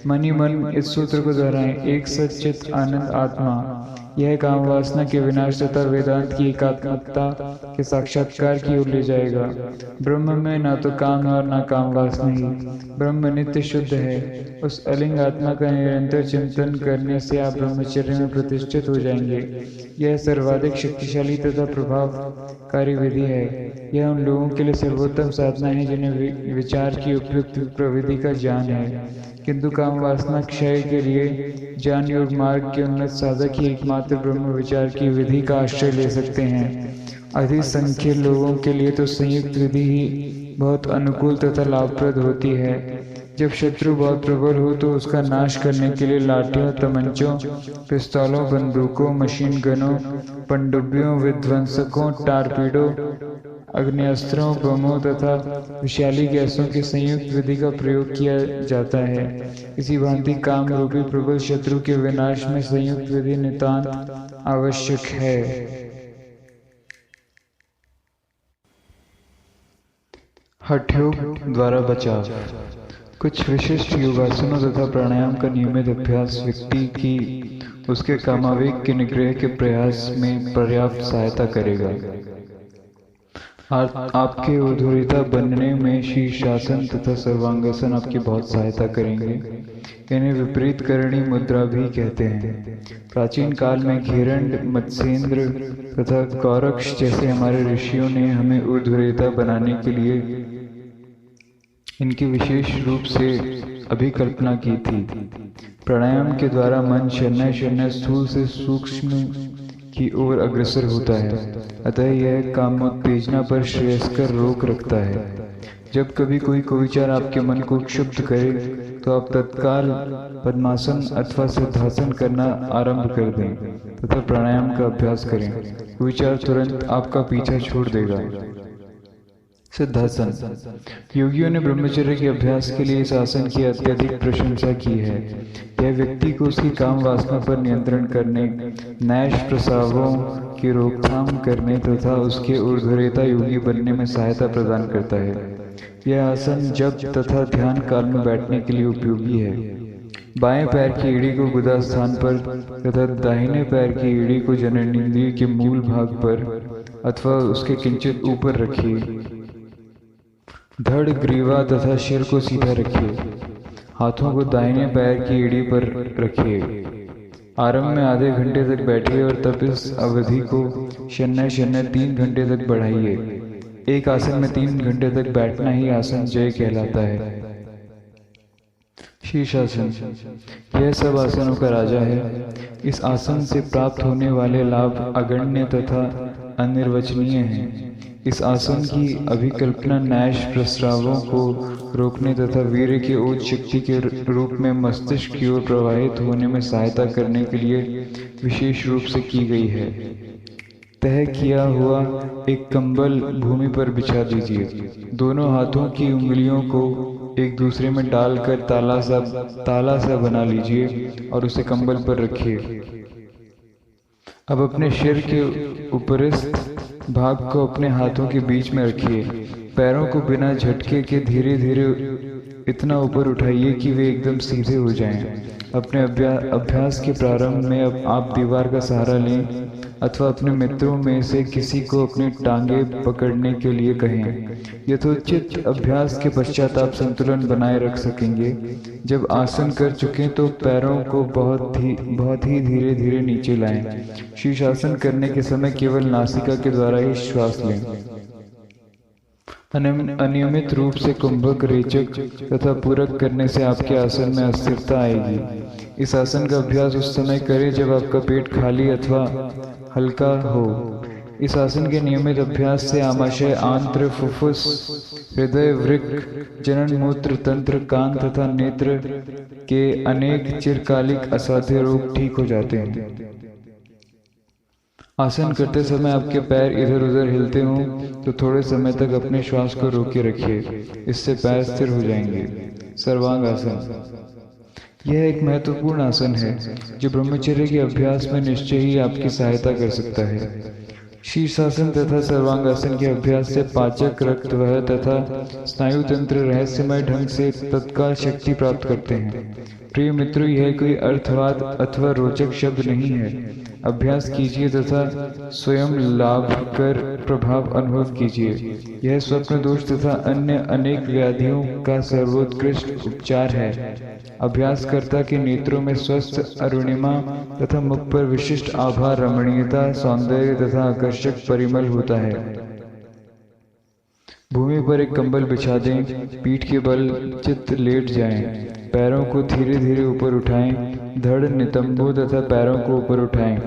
मन ही मन इस सूत्र को दोहराएं, एक सच्चित आनंद आत्मा। यह काम वासना के विनाश तथा वेदांत की एकात्मकता के साक्षात्कार की ओर ले जाएगा। ब्रह्म में ना तो काम है और ना काम वासना ही। ब्रह्म नित्य शुद्ध है। उस अलिंग आत्मा का निरंतर चिंतन करने से आप ब्रह्मचर्य में प्रतिष्ठित हो जाएंगे। यह सर्वाधिक शक्तिशाली तथा प्रभावकारी विधि है। यह उन लोगों के लिए सर्वोत्तम साधना है जिन्हें विचार की उपयुक्त प्रविधि का ज्ञान है, किंतु काम वासना क्षय के लिए ज्ञान योग मार्ग के उन्नत साधक ही एकमात्र ब्रह्म विचार की विधि का आश्रय ले सकते हैं। अधिक संख्य लोगों के लिए तो संयुक्त विधि ही बहुत अनुकूल तथा लाभप्रद होती है। जब शत्रु बहुत प्रबल हो तो उसका नाश करने के लिए लाठियों, तमंचों, पिस्तौलों, बंदूकों, मशीन गनों, पनडुब्बियों, विध्वंसकों, टारपीडों, अग्नेस्त्रों, बमों तथा विषैली गैसों की संयुक्त विधि का प्रयोग किया जाता है। इसी भांति काम रूपी प्रबल शत्रु के विनाश में संयुक्त विधि नितांत आवश्यक है। हठ योग द्वारा बचाव। कुछ विशिष्ट योगासनों तथा प्राणायाम का नियमित अभ्यास व्यक्ति की उसके कामावेग के निग्रह के प्रयास में पर्याप्त सहायता करेगा। आपके ऊर्ध्वरेता बनने में शीर्षासन तथा सर्वांगासन आपकी बहुत सहायता करेंगे। इन्हें विपरीत करणी मुद्रा भी कहते हैं। प्राचीन काल में घेरंड, मत्स्येंद्र तथा गौरक्ष जैसे हमारे ऋषियों ने हमें ऊर्ध्वरेता बनाने के लिए इनकी विशेष रूप से अभिकल्पना की थी। प्राणायाम के द्वारा मन शनय शनय स्थूल से सूक्ष्म की ओर अग्रसर होता है, अतः यह कामोत्तेजना पर श्रेयस्कर रोक रखता है। जब कभी कोई कुविचार आपके मन को क्षुब्ध करे तो आप तत्काल पद्मासन अथवा सिद्धासन करना आरंभ कर दें तथा प्राणायाम का अभ्यास करें। कुविचार तुरंत आपका पीछा छोड़ देगा। सिद्धासन। योगियों ने ब्रह्मचर्य के अभ्यास के लिए इस आसन की अत्यधिक प्रशंसा की है। यह व्यक्ति को उसकी काम वासना पर नियंत्रण करने, नैश प्रसावों की रोकथाम करने तथा उसके ऊर्ध्वरेता योगी बनने में सहायता प्रदान करता है। यह आसन जप तथा ध्यान काल में बैठने के लिए उपयोगी है। बाएं पैर की एड़ी को गुदा स्थान पर तथा दाहिने पैर की एड़ी को जननेंद्रिय के मूल भाग पर अथवा उसके किंचित ऊपर रखिए। धड़, ग्रीवा तथा सिर को सीधा रखिए। हाथों को दाहिने पैर की एड़ी पर रखिए। आरंभ में आधे घंटे तक बैठिए और तब इस अवधि को शनय शनय 3 घंटे तक बढ़ाइए। एक आसन में 3 घंटे तक बैठना ही आसन जय कहलाता है। शीर्षासन। यह सब आसनों का राजा है। इस आसन से प्राप्त होने वाले लाभ अगण्य तथा अनिर्वचनीय हैं। इस आसन की अभिकल्पना नैश प्रस्रावों को रोकने तथा वीर्य की उच्च शक्ति के रूप में मस्तिष्क की ओर प्रवाहित होने में सहायता करने के लिए विशेष रूप से की गई है। तय किया हुआ एक कंबल भूमि पर बिछा दीजिए। दोनों हाथों की उंगलियों को एक दूसरे में डालकर ताला सा बना लीजिए और उसे कंबल पर रखिए। अब अपने सिर के ऊपरस्थ भाग को अपने हाथों के बीच में रखिए। पैरों को बिना झटके के धीरे धीरे इतना ऊपर उठाइए कि वे एकदम सीधे हो जाएं। अपने अभ्यास के प्रारंभ में अब आप दीवार का सहारा लें अथवा अपने मित्रों में से किसी को अपनी टांगें पकड़ने के लिए कहें। यथोचित अभ्यास के पश्चात आप संतुलन बनाए रख सकेंगे। जब आसन कर चुकें तो पैरों को बहुत ही धीरे धीरे नीचे लाएं। शीर्षासन करने के समय केवल नासिका के द्वारा ही श्वास लें। अनियमित रूप से कुंभक, रेचक तथा पूरक करने से आपके आसन में अस्थिरता आएगी। इस आसन का अभ्यास उस समय करें जब आपका पेट खाली अथवा हल्का हो। इस आसन के नियमित अभ्यास से आमाशय, आंत्र, फुफ्फुस, हृदय, वृक्क, जनन, मूत्र तंत्र, कान तथा नेत्र के अनेक चिरकालिक असाध्य रोग ठीक हो जाते हैं। आसन करते समय आपके पैर इधर उधर हिलते हों तो थोड़े समय तक अपने श्वास को रोके रखिए। इससे पैर स्थिर हो जाएंगे। सर्वांग आसन, यह एक महत्वपूर्ण आसन है जो ब्रह्मचर्य के अभ्यास में निश्चय ही आपकी सहायता कर सकता है। शीर्षासन तथा सर्वांगासन के अभ्यास से पाचक, रक्त वह तथा स्नायु तंत्र रहस्यमय ढंग से तत्काल शक्ति प्राप्त करते हैं। प्रिय मित्रों, यह कोई अर्थवाद अथवा रोचक शब्द नहीं है। अभ्यास कीजिए तथा स्वयं लाभ कर प्रभाव अनुभव कीजिए। यह स्वप्न दोष तथा अन्य अनेक व्याधियों का सर्वोत्कृष्ट उपचार है। अभ्यासकर्ता के नेत्रों में स्वस्थ अरुणिमा तथा मुख पर विशिष्ट आभा, रमणीयता, सौंदर्य तथा आकर्षक परिमल होता है। भूमि पर एक कंबल बिछा दें। पीठ के बल चित्त लेट जाएं। पैरों को धीरे धीरे ऊपर उठाएं। धड़, नितंबों तथा पैरों को ऊपर उठाएं।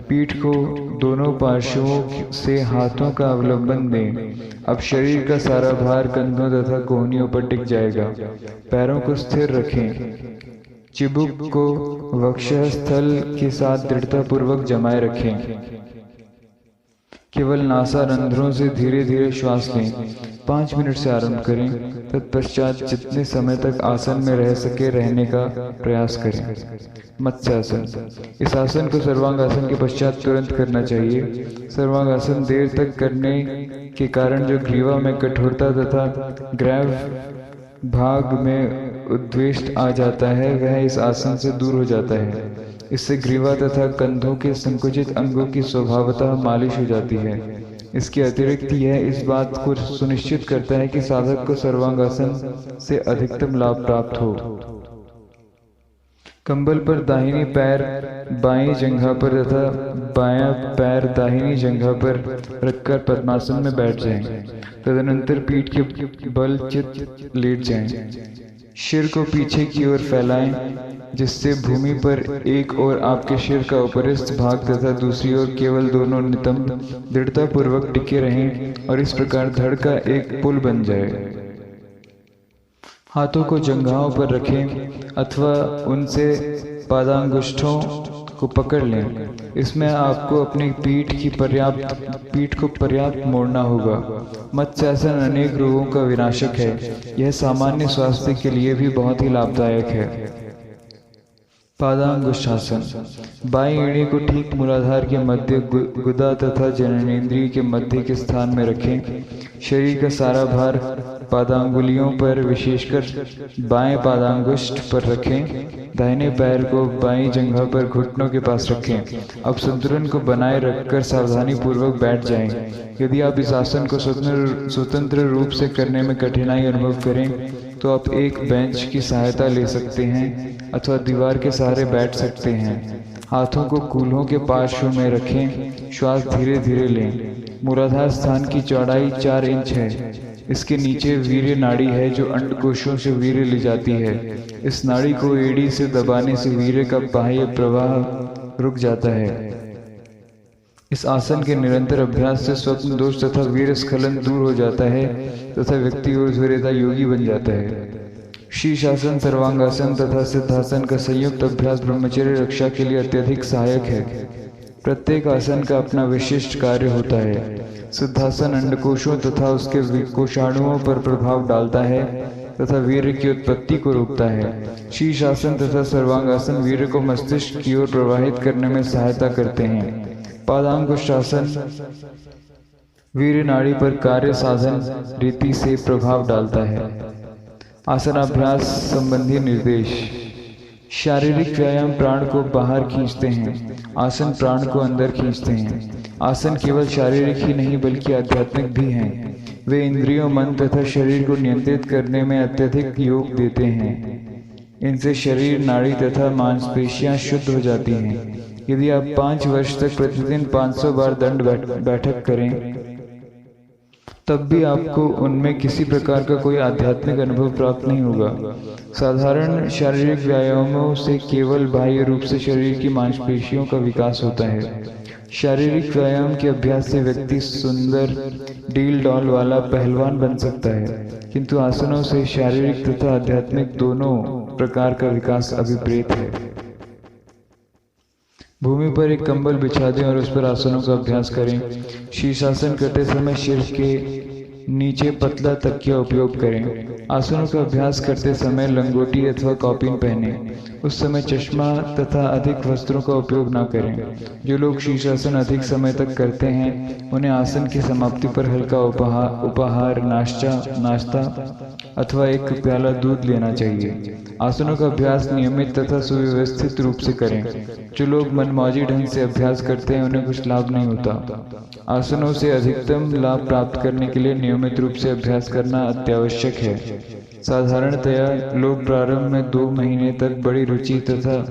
पीठ को दोनों पार्श्वों से हाथों का अवलंबन दें। अब शरीर का सारा भार कंधों तथा कोहनियों पर टिक जाएगा। पैरों को स्थिर रखें। चिबुक को वक्षस्थल के साथ दृढ़तापूर्वक जमाए रखें। केवल नासा रंध्रों से धीरे धीरे श्वास लें। 5 मिनट से आरंभ करें। तत्पश्चात जितने समय तक आसन में रह सके रहने का प्रयास करें। मत्स्यासन, इस आसन को सर्वांगासन के पश्चात तुरंत करना चाहिए। सर्वांगासन देर तक करने के कारण जो ग्रीवा में कठोरता तथा ग्रैव भाग में उद्वेष्ट आ जाता है वह इस आसन से दूर हो जाता है। इससे ग्रीवा तथा कंधों के संकुचित अंगों की स्वभावतः मालिश हो जाती है। इसके अतिरिक्त यह इस बात को सुनिश्चित करता है कि साधक को सर्वांगासन से अधिकतम लाभ प्राप्त हो। कंबल पर दाहिनी पैर बाएं जंघा पर तथा बायां पैर दाहिनी जंघा पर रखकर पद्मासन में बैठ जाएं। तदनंतर पीठ के बल चित लेट जाएं। सिर को पीछे की ओर फैलाएं जिससे भूमि पर एक ओर आपके सिर का ऊपरस्थ भाग तथा दूसरी ओर केवल दोनों नितंब दृढ़तापूर्वक टिके रहें और इस प्रकार धड़ का एक पुल बन जाए। हाथों को जंघाओं पर रखें अथवा उनसे पादांगुष्ठों को पकड़ लें। इसमें आपको अपनी पीठ को पर्याप्त मोड़ना होगा। मत्स्यासन अनेक रोगों का विनाशक है। यह सामान्य स्वास्थ्य के लिए भी बहुत ही लाभदायक है। पादांगुष्ठासन, बाईं एड़ी को ठीक मूलाधार के मध्य गुदा तथा जननेंद्रिय के मध्य के स्थान में रखें। शरीर का सारा भार पादांगुलियों पर विशेषकर बाएं पादांगुष्ठ पर रखें। दाहिने पैर को बाईं जंघा पर घुटनों के पास रखें। अब संतुलन को बनाए रखकर सावधानी पूर्वक बैठ जाएं। यदि आप इस आसन को स्वतंत्र रूप से करने में कठिनाई अनुभव करें तो आप एक बेंच की सहायता ले सकते हैं अथवा दीवार के सहारे बैठ सकते हैं। हाथों को कूल्हों के पार्श्व में रखें। श्वास धीरे धीरे लें। मूलाधार स्थान की चौड़ाई 4 इंच है। इसके नीचे वीर्य नाड़ी है जो अंडकोशों से वीर्य ले जाती है। इस नाड़ी को एड़ी से दबाने से वीर्य का बाह्य प्रवाह रुक जाता है। इस आसन के निरंतर अभ्यास से स्वप्न दोष तथा वीर स्खलन दूर हो जाता है तथा व्यक्ति ऊर्ध्वरेता योगी बन जाता है। शीर्षासन, सर्वांगासन तथा सिद्धासन का संयुक्त अभ्यास ब्रह्मचर्य रक्षा के लिए अत्यधिक सहायक है। प्रत्येक आसन का अपना विशिष्ट कार्य होता है। सिद्धासन अंडकोशों तथा उसके कोषाणुओं पर प्रभाव डालता है तथा वीर्य की उत्पत्ति को रोकता है। शीर्षासन तथा सर्वांगासन वीर्य को मस्तिष्क की ओर प्रवाहित करने में सहायता करते हैं। पादांगुष्ठासन वीर्य नाड़ी पर कार्य साधन रीति से प्रभाव डालता है। आसनाभ्यास संबंधी निर्देश। शारीरिक व्यायाम प्राण को बाहर खींचते हैं, आसन प्राण को अंदर खींचते हैं। आसन केवल शारीरिक ही नहीं बल्कि आध्यात्मिक भी हैं। वे इंद्रियों, मन तथा शरीर को नियंत्रित करने में अत्यधिक योग देते हैं। इनसे शरीर, नाड़ी तथा मांसपेशियां शुद्ध हो जाती हैं। यदि आप 5 वर्ष तक प्रतिदिन 500 बार दंड बैठक करें तब भी आपको उनमें किसी प्रकार का कोई आध्यात्मिक अनुभव प्राप्त नहीं होगा। साधारण शारीरिक व्यायामों से केवल बाह्य रूप से शरीर की मांसपेशियों का विकास होता है। शारीरिक व्यायाम के अभ्यास से व्यक्ति सुंदर डील डॉल वाला पहलवान बन सकता है, किंतु आसनों से शारीरिक तथा आध्यात्मिक दोनों प्रकार का विकास अभिप्रेत है। भूमि पर एक कंबल बिछा दें और उस पर आसनों का अभ्यास करें। शीर्षासन करते समय सिर के नीचे पतला तकिया उपयोग करें। आसनों का अभ्यास करते समय लंगोटी अथवा कॉपिन पहनें। उस समय चश्मा तथा अधिक वस्त्रों का उपयोग न करें। जो लोग शीर्षासन अधिक समय तक करते हैं उन्हें आसन की समाप्ति पर हल्का उपहार, नाश्ता अथवा एक प्याला दूध लेना चाहिए। आसनों का अभ्यास नियमित तथा सुव्यवस्थित रूप से करें। जो लोग मनमौजी ढंग से अभ्यास करते हैं उन्हें कुछ लाभ नहीं होता। आसनों से अधिकतम लाभ प्राप्त करने के लिए नियमित रूप से अभ्यास करना अत्यावश्यक है। साधारणतया लोग प्रारंभ में 2 महीने तक बड़ी रुचि तथा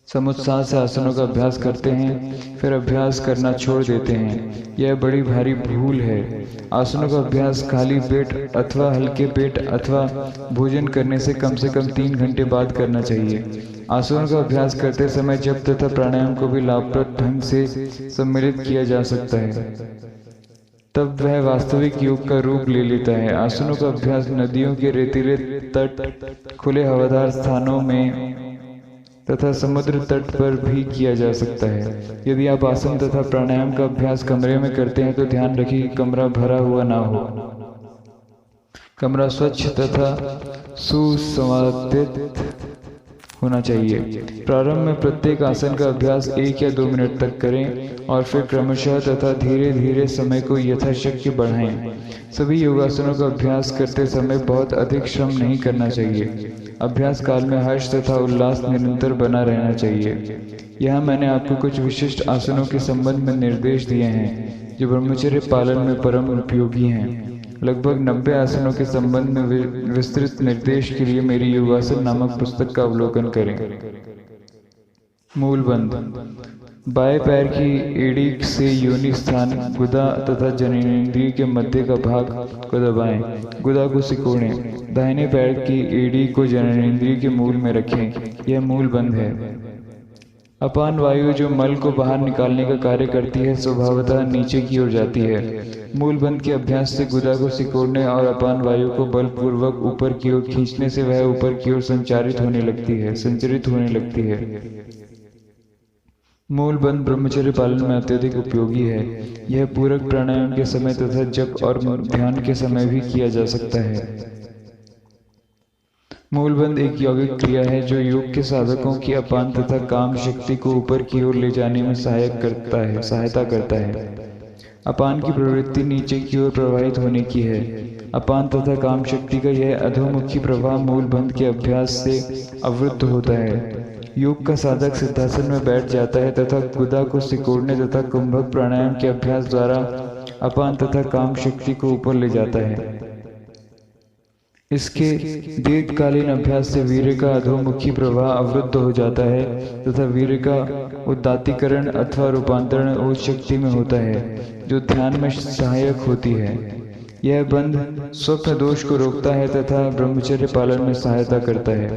समुत्साह से आसनों का अभ्यास करते हैं, फिर अभ्यास करना छोड़ देते हैं। यह बड़ी भारी भूल है। आसनों का अभ्यास खाली पेट अथवा हल्के पेट अथवा भोजन करने से कम 3 घंटे बाद करना चाहिए। आसनों का अभ्यास करते समय जप तथा प्राणायाम को भी लाभप्रद ढंग से सम्मिलित किया जा सकता है, तब वह वास्तविक योग का रूप ले लेता है। आसनों का अभ्यास नदियों के रेतीले तट, खुले हवादार स्थानों में तथा समुद्र तट पर भी किया जा सकता है। यदि आप आसन तथा प्राणायाम का अभ्यास कमरे में करते हैं तो ध्यान रखिए कि कमरा भरा हुआ ना हो। कमरा स्वच्छ तथा सुसंवादित होना चाहिए। प्रारंभ में प्रत्येक आसन का अभ्यास 1 या 2 मिनट तक करें और फिर क्रमशः तथा धीरे धीरे समय को यथाशक्ति बढ़ाएं। सभी योगासनों का अभ्यास करते समय बहुत अधिक श्रम नहीं करना चाहिए। अभ्यास काल में हर्ष तथा उल्लास निरंतर बना रहना चाहिए। यहाँ मैंने आपको कुछ विशिष्ट आसनों के संबंध में निर्देश दिए हैं जो ब्रह्मचर्य पालन में परम उपयोगी हैं। लगभग 90 आसनों के संबंध में विस्तृत निर्देश के लिए मेरी योगासन नामक पुस्तक का अवलोकन करें। मूलबंध। बाएं पैर की एड़ी से योनि स्थान, गुदा तथा जननेंद्रिय के मध्य का भाग को दबाएं। गुदा को सिकोड़ें। दाहिने पैर की एड़ी को जननेंद्रिय के मूल में रखें। यह मूलबंध है। अपान वायु जो मल को बाहर निकालने का कार्य करती है स्वभावतः नीचे की ओर जाती है। मूलबंध के अभ्यास से गुदा को सिकोड़ने और अपान वायु को बलपूर्वक ऊपर की ओर खींचने से वह ऊपर की ओर संचरित होने लगती है। मूलबंध ब्रह्मचर्य पालन में अत्यधिक उपयोगी है। यह पूरक प्राणायाम के समय तथा जप और ध्यान के समय भी किया जा सकता है। मूलबंध एक यौगिक क्रिया है जो योग के साधकों की अपान तथा काम शक्ति को ऊपर की ओर ले जाने में सहायता करता है। अपान की प्रवृत्ति नीचे की ओर प्रवाहित होने की है। अपान तथा काम शक्ति का यह अधोमुखी प्रवाह मूलबंध के अभ्यास से अवरुद्ध होता है। योग का साधक सिद्धासन में बैठ जाता है तथा गुदा को सिकोड़ने तथा कुंभक प्राणायाम के अभ्यास द्वारा अपान तथा काम शक्ति को ऊपर ले जाता है। इसके दीर्घकालीन अभ्यास से वीर्य का अधोमुखी प्रवाह अवरुद्ध हो जाता है तथा वीर्य का उदात्तीकरण अथवा रूपांतरण उच्च शक्ति में होता है जो ध्यान में सहायक होती है। यह बंध स्वप्न दोष को रोकता है तथा ब्रह्मचर्य पालन में सहायता करता है।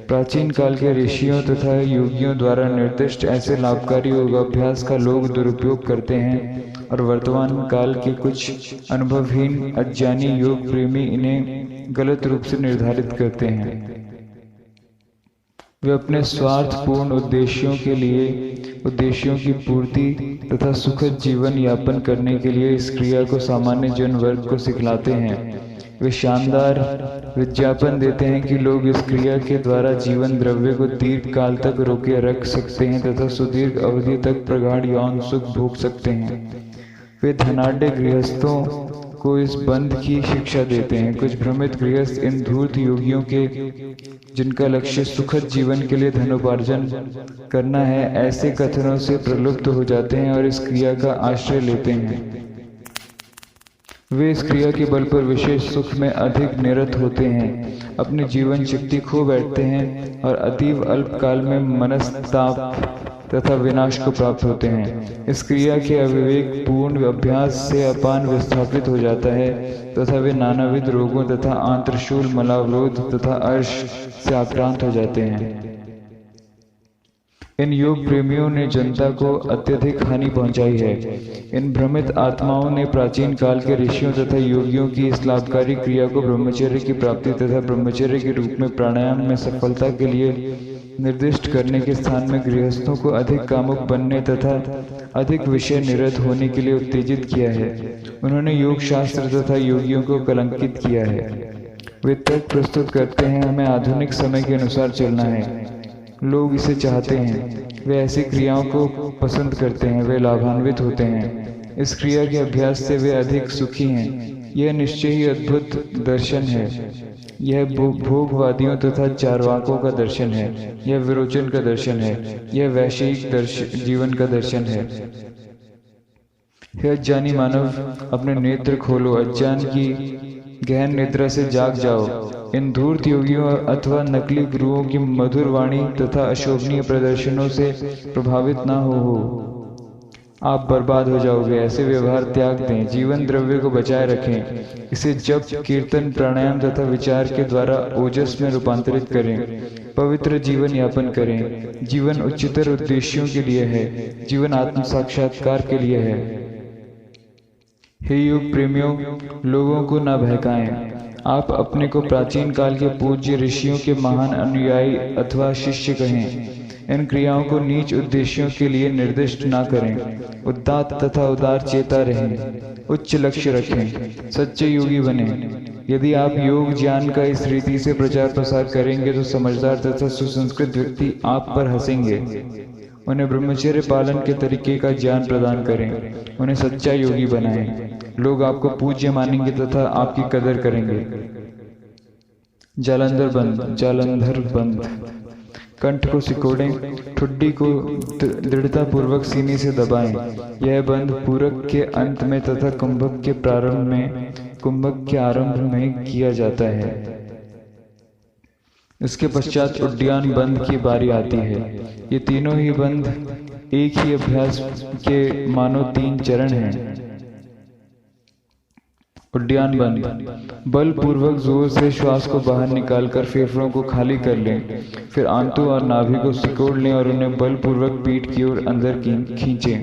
प्राचीन काल के ऋषियों तथा योगियों द्वारा निर्दिष्ट ऐसे लाभकारी योगाभ्यास का लोग दुरुपयोग करते हैं और वर्तमान काल के कुछ अनुभवहीन अज्ञानी योग प्रेमी इन्हें गलत रूप से निर्धारित करते हैं। वे अपने स्वार्थपूर्ण उद्देश्यों की पूर्ति तथा सुखद जीवन यापन करने के लिए इस क्रिया को सामान्य जन वर्ग को सिखलाते हैं। वे शानदार विज्ञापन देते हैं कि लोग इस क्रिया के द्वारा जीवन द्रव्य को दीर्घ काल तक रोके रख सकते हैं तथा सुदीर्घ अवधि तक प्रगाढ़ यौन सुख भोग सकते हैं। वे धनाढ्य गृहस्थों को इस बंध की शिक्षा देते हैं। कुछ भ्रमित गृहस्थ इन धूर्त योगियों के जिनका लक्ष्य सुखद जीवन के लिए धनोपार्जन करना है, ऐसे कथनों से प्रलुब्ध हो जाते हैं और इस क्रिया का आश्रय लेते हैं। वे इस क्रिया के बल पर विशेष सुख में अधिक निरत होते हैं, अपनी जीवन शक्ति खो बैठते हैं और अतीव अल्प काल में मनस्ताप तथा विनाश को प्राप्त होते हैं। इस क्रिया के अविवेक पूर्ण अभ्यास से अपान विस्थापित हो जाता है तथा वे नानाविध रोगों तथा आंत्रशूल मलावरोध तथा अर्श से आक्रांत हो जाते हैं। इन योग प्रेमियों ने जनता को अत्यधिक हानि पहुंचाई है। इन भ्रमित आत्माओं ने प्राचीन काल के ऋषियों तथा योगियों की इस लाभकारी क्रिया को ब्रह्मचर्य की प्राप्ति तथा ब्रह्मचर्य के रूप में प्राणायाम में सफलता के लिए निर्दिष्ट करने के स्थान में गृहस्थों को अधिक कामुक बनने तथा अधिक विषय निरत होने के लिए उत्तेजित किया है। उन्होंने योग शास्त्र तथा योगियों को कलंकित किया है। वे तर्क प्रस्तुत करते हैं, हमें आधुनिक समय के अनुसार चलना है। लोग इसे चाहते हैं, वे ऐसी क्रियाओं को पसंद करते हैं, वे लाभान्वित होते हैं। इस क्रिया के अभ्यास से वे अधिक सुखी हैं। यह निश्चय ही अद्भुत दर्शन है। यह भोगवादियों तथा चारवाकों का दर्शन है। यह विरोचन का दर्शन है। यह वैश्विक जीवन का दर्शन है। हे अज्ञानी मानव, अपने नेत्र खोलो, अज्ञान की गहन निद्रा से जाग जाओ। इन धूर्त योगियों अथवा नकली गुरुओं की मधुर वाणी तथा अशोभनीय प्रदर्शनों से प्रभावित न हो। आप बर्बाद हो जाओगे। ऐसे व्यवहार त्याग दें, जीवन द्रव्य को बचाए रखें, इसे जप, कीर्तन, प्राणायाम तथा विचार के द्वारा ओजस में रूपांतरित करें। पवित्र जीवन यापन करें। जीवन उच्चतर उद्देश्यों के लिए है। जीवन आत्म साक्षात्कार के लिए है। हे योग प्रेमियों, लोगों को न बहकाएं। आप अपने को प्राचीन काल के पूज्य ऋषियों के महान अनुयायी अथवा शिष्य कहें। इन क्रियाओं को नीच उद्देश्यों के लिए निर्दिष्ट ना करें। उदात्त तथा उदार चेता रहें। उच्च लक्ष्य रखें। सच्चे योगी बने। यदि आप योग ज्ञान का इस रीति से प्रचार प्रसार करेंगे तो समझदार तथा सुसंस्कृत व्यक्ति आप पर हंसेंगे। उन्हें ब्रह्मचर्य पालन के तरीके का ज्ञान प्रदान करें। उन्हें सच्चा योगी बनाएं। लोग आपको पूज्य मानेंगे तथा आपकी कदर करेंगे। जालंधर बंद। कंठ को सिकोड़ें, ठुड्डी को दृढ़ता पूर्वक सीने से दबाएं। यह बंध पूरक के अंत में तथा कुंभक के आरंभ में किया जाता है। इसके पश्चात उड्डयन बंध की बारी आती है। ये तीनों ही बंध एक ही अभ्यास के मानो 3 चरण हैं। उड्डयन बंद। बल पूर्वक जोर से श्वास को बाहर निकालकर फेफड़ों को खाली कर लें। फिर आंतों और नाभि को सिकोड़ लें और उन्हें बल पूर्वक पीठ की ओर अंदर खींचें,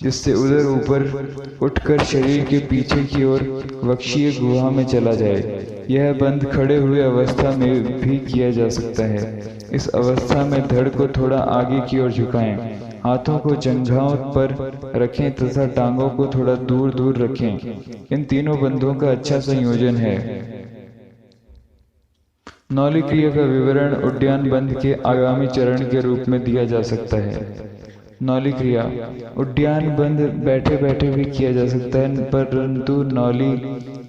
जिससे उधर ऊपर उठकर शरीर के पीछे की ओर वक्षीय गुहा में चला जाए। यह बंद खड़े हुए अवस्था में भी किया जा सकता है। इस अवस्था में धड़ को थोड़ा आगे की ओर झुकाएं। हाथों को जंघाओं पर रखें तथा टांगों को थोड़ा दूर दूर रखें। इन तीनों बंधों का अच्छा संयोजन है। नौली क्रिया का विवरण उड्डयन बंध के आगामी चरण के रूप में दिया जा सकता है। नौली क्रिया। उड्डयन बंध बैठे बैठे भी किया जा सकता है, परंतु नौली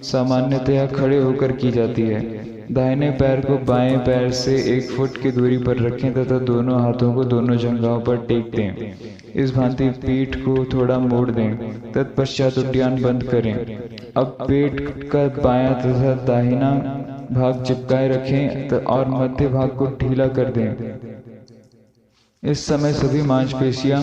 सामान्यतया खड़े होकर की जाती है। दाहिने पैर को बाएं पैर से 1 फुट की दूरी पर रखें तथा दोनों हाथों को दोनों जंघाओं पर टेक दें। इस भांति पीठ को थोड़ा मोड़ दें। तत्पश्चात उड्डयन बंद करें। अब पेट का बायां तथा दाहिना भाग चिपकाए रखें और मध्य भाग को ढीला कर दें। इस समय सभी मांसपेशियां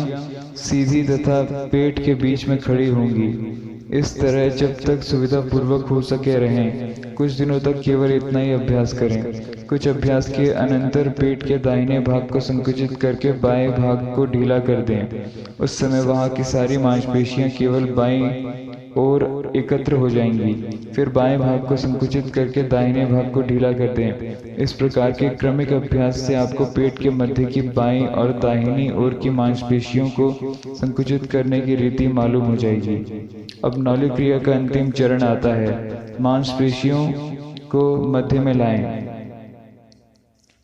सीधी तथा पेट के बीच में खड़ी होंगी। इस तरह जब तक सुविधा पूर्वक हो सके रहें। कुछ दिनों तक केवल इतना ही अभ्यास करें। कुछ अभ्यास के अनंतर पेट के दाहिने भाग को संकुचित करके बाएं भाग को ढीला कर दें। उस समय वहां की सारी मांसपेशियां केवल बाईं ओर एकत्र हो जाएंगी। फिर बाएं भाग को संकुचित करके दाहिने भाग को ढीला कर दें। इस प्रकार के क्रमिक अभ्यास से आपको पेट के मध्य की बाईं और दाहिनी ओर की मांसपेशियों को संकुचित करने की रीति मालूम हो जाएगी। अब नौली क्रिया का अंतिम चरण आता है। मांसपेशियों को मध्य में लाएं,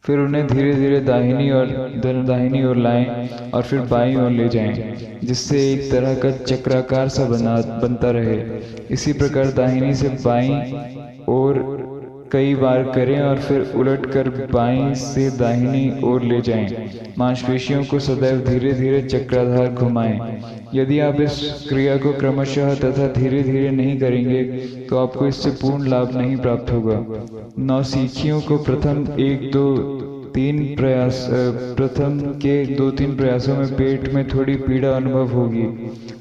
फिर उन्हें धीरे धीरे दाहिनी ओर लाएं और फिर बाईं ओर ले जाएं, जिससे एक तरह का चक्राकार सा बनता रहे। इसी प्रकार दाहिनी से बाईं ओर कई बार करें और फिर उलटकर बाईं से दाहिनी ओर ले जाएं। मांसपेशियों को सदैव धीरे धीरे चक्राधार घुमाएं। यदि आप इस क्रिया को क्रमशः तथा धीरे धीरे नहीं करेंगे तो आपको इससे पूर्ण लाभ नहीं प्राप्त होगा। नौसिखियों को प्रथम के 2-3 प्रयासों में पेट में थोड़ी पीड़ा अनुभव होगी,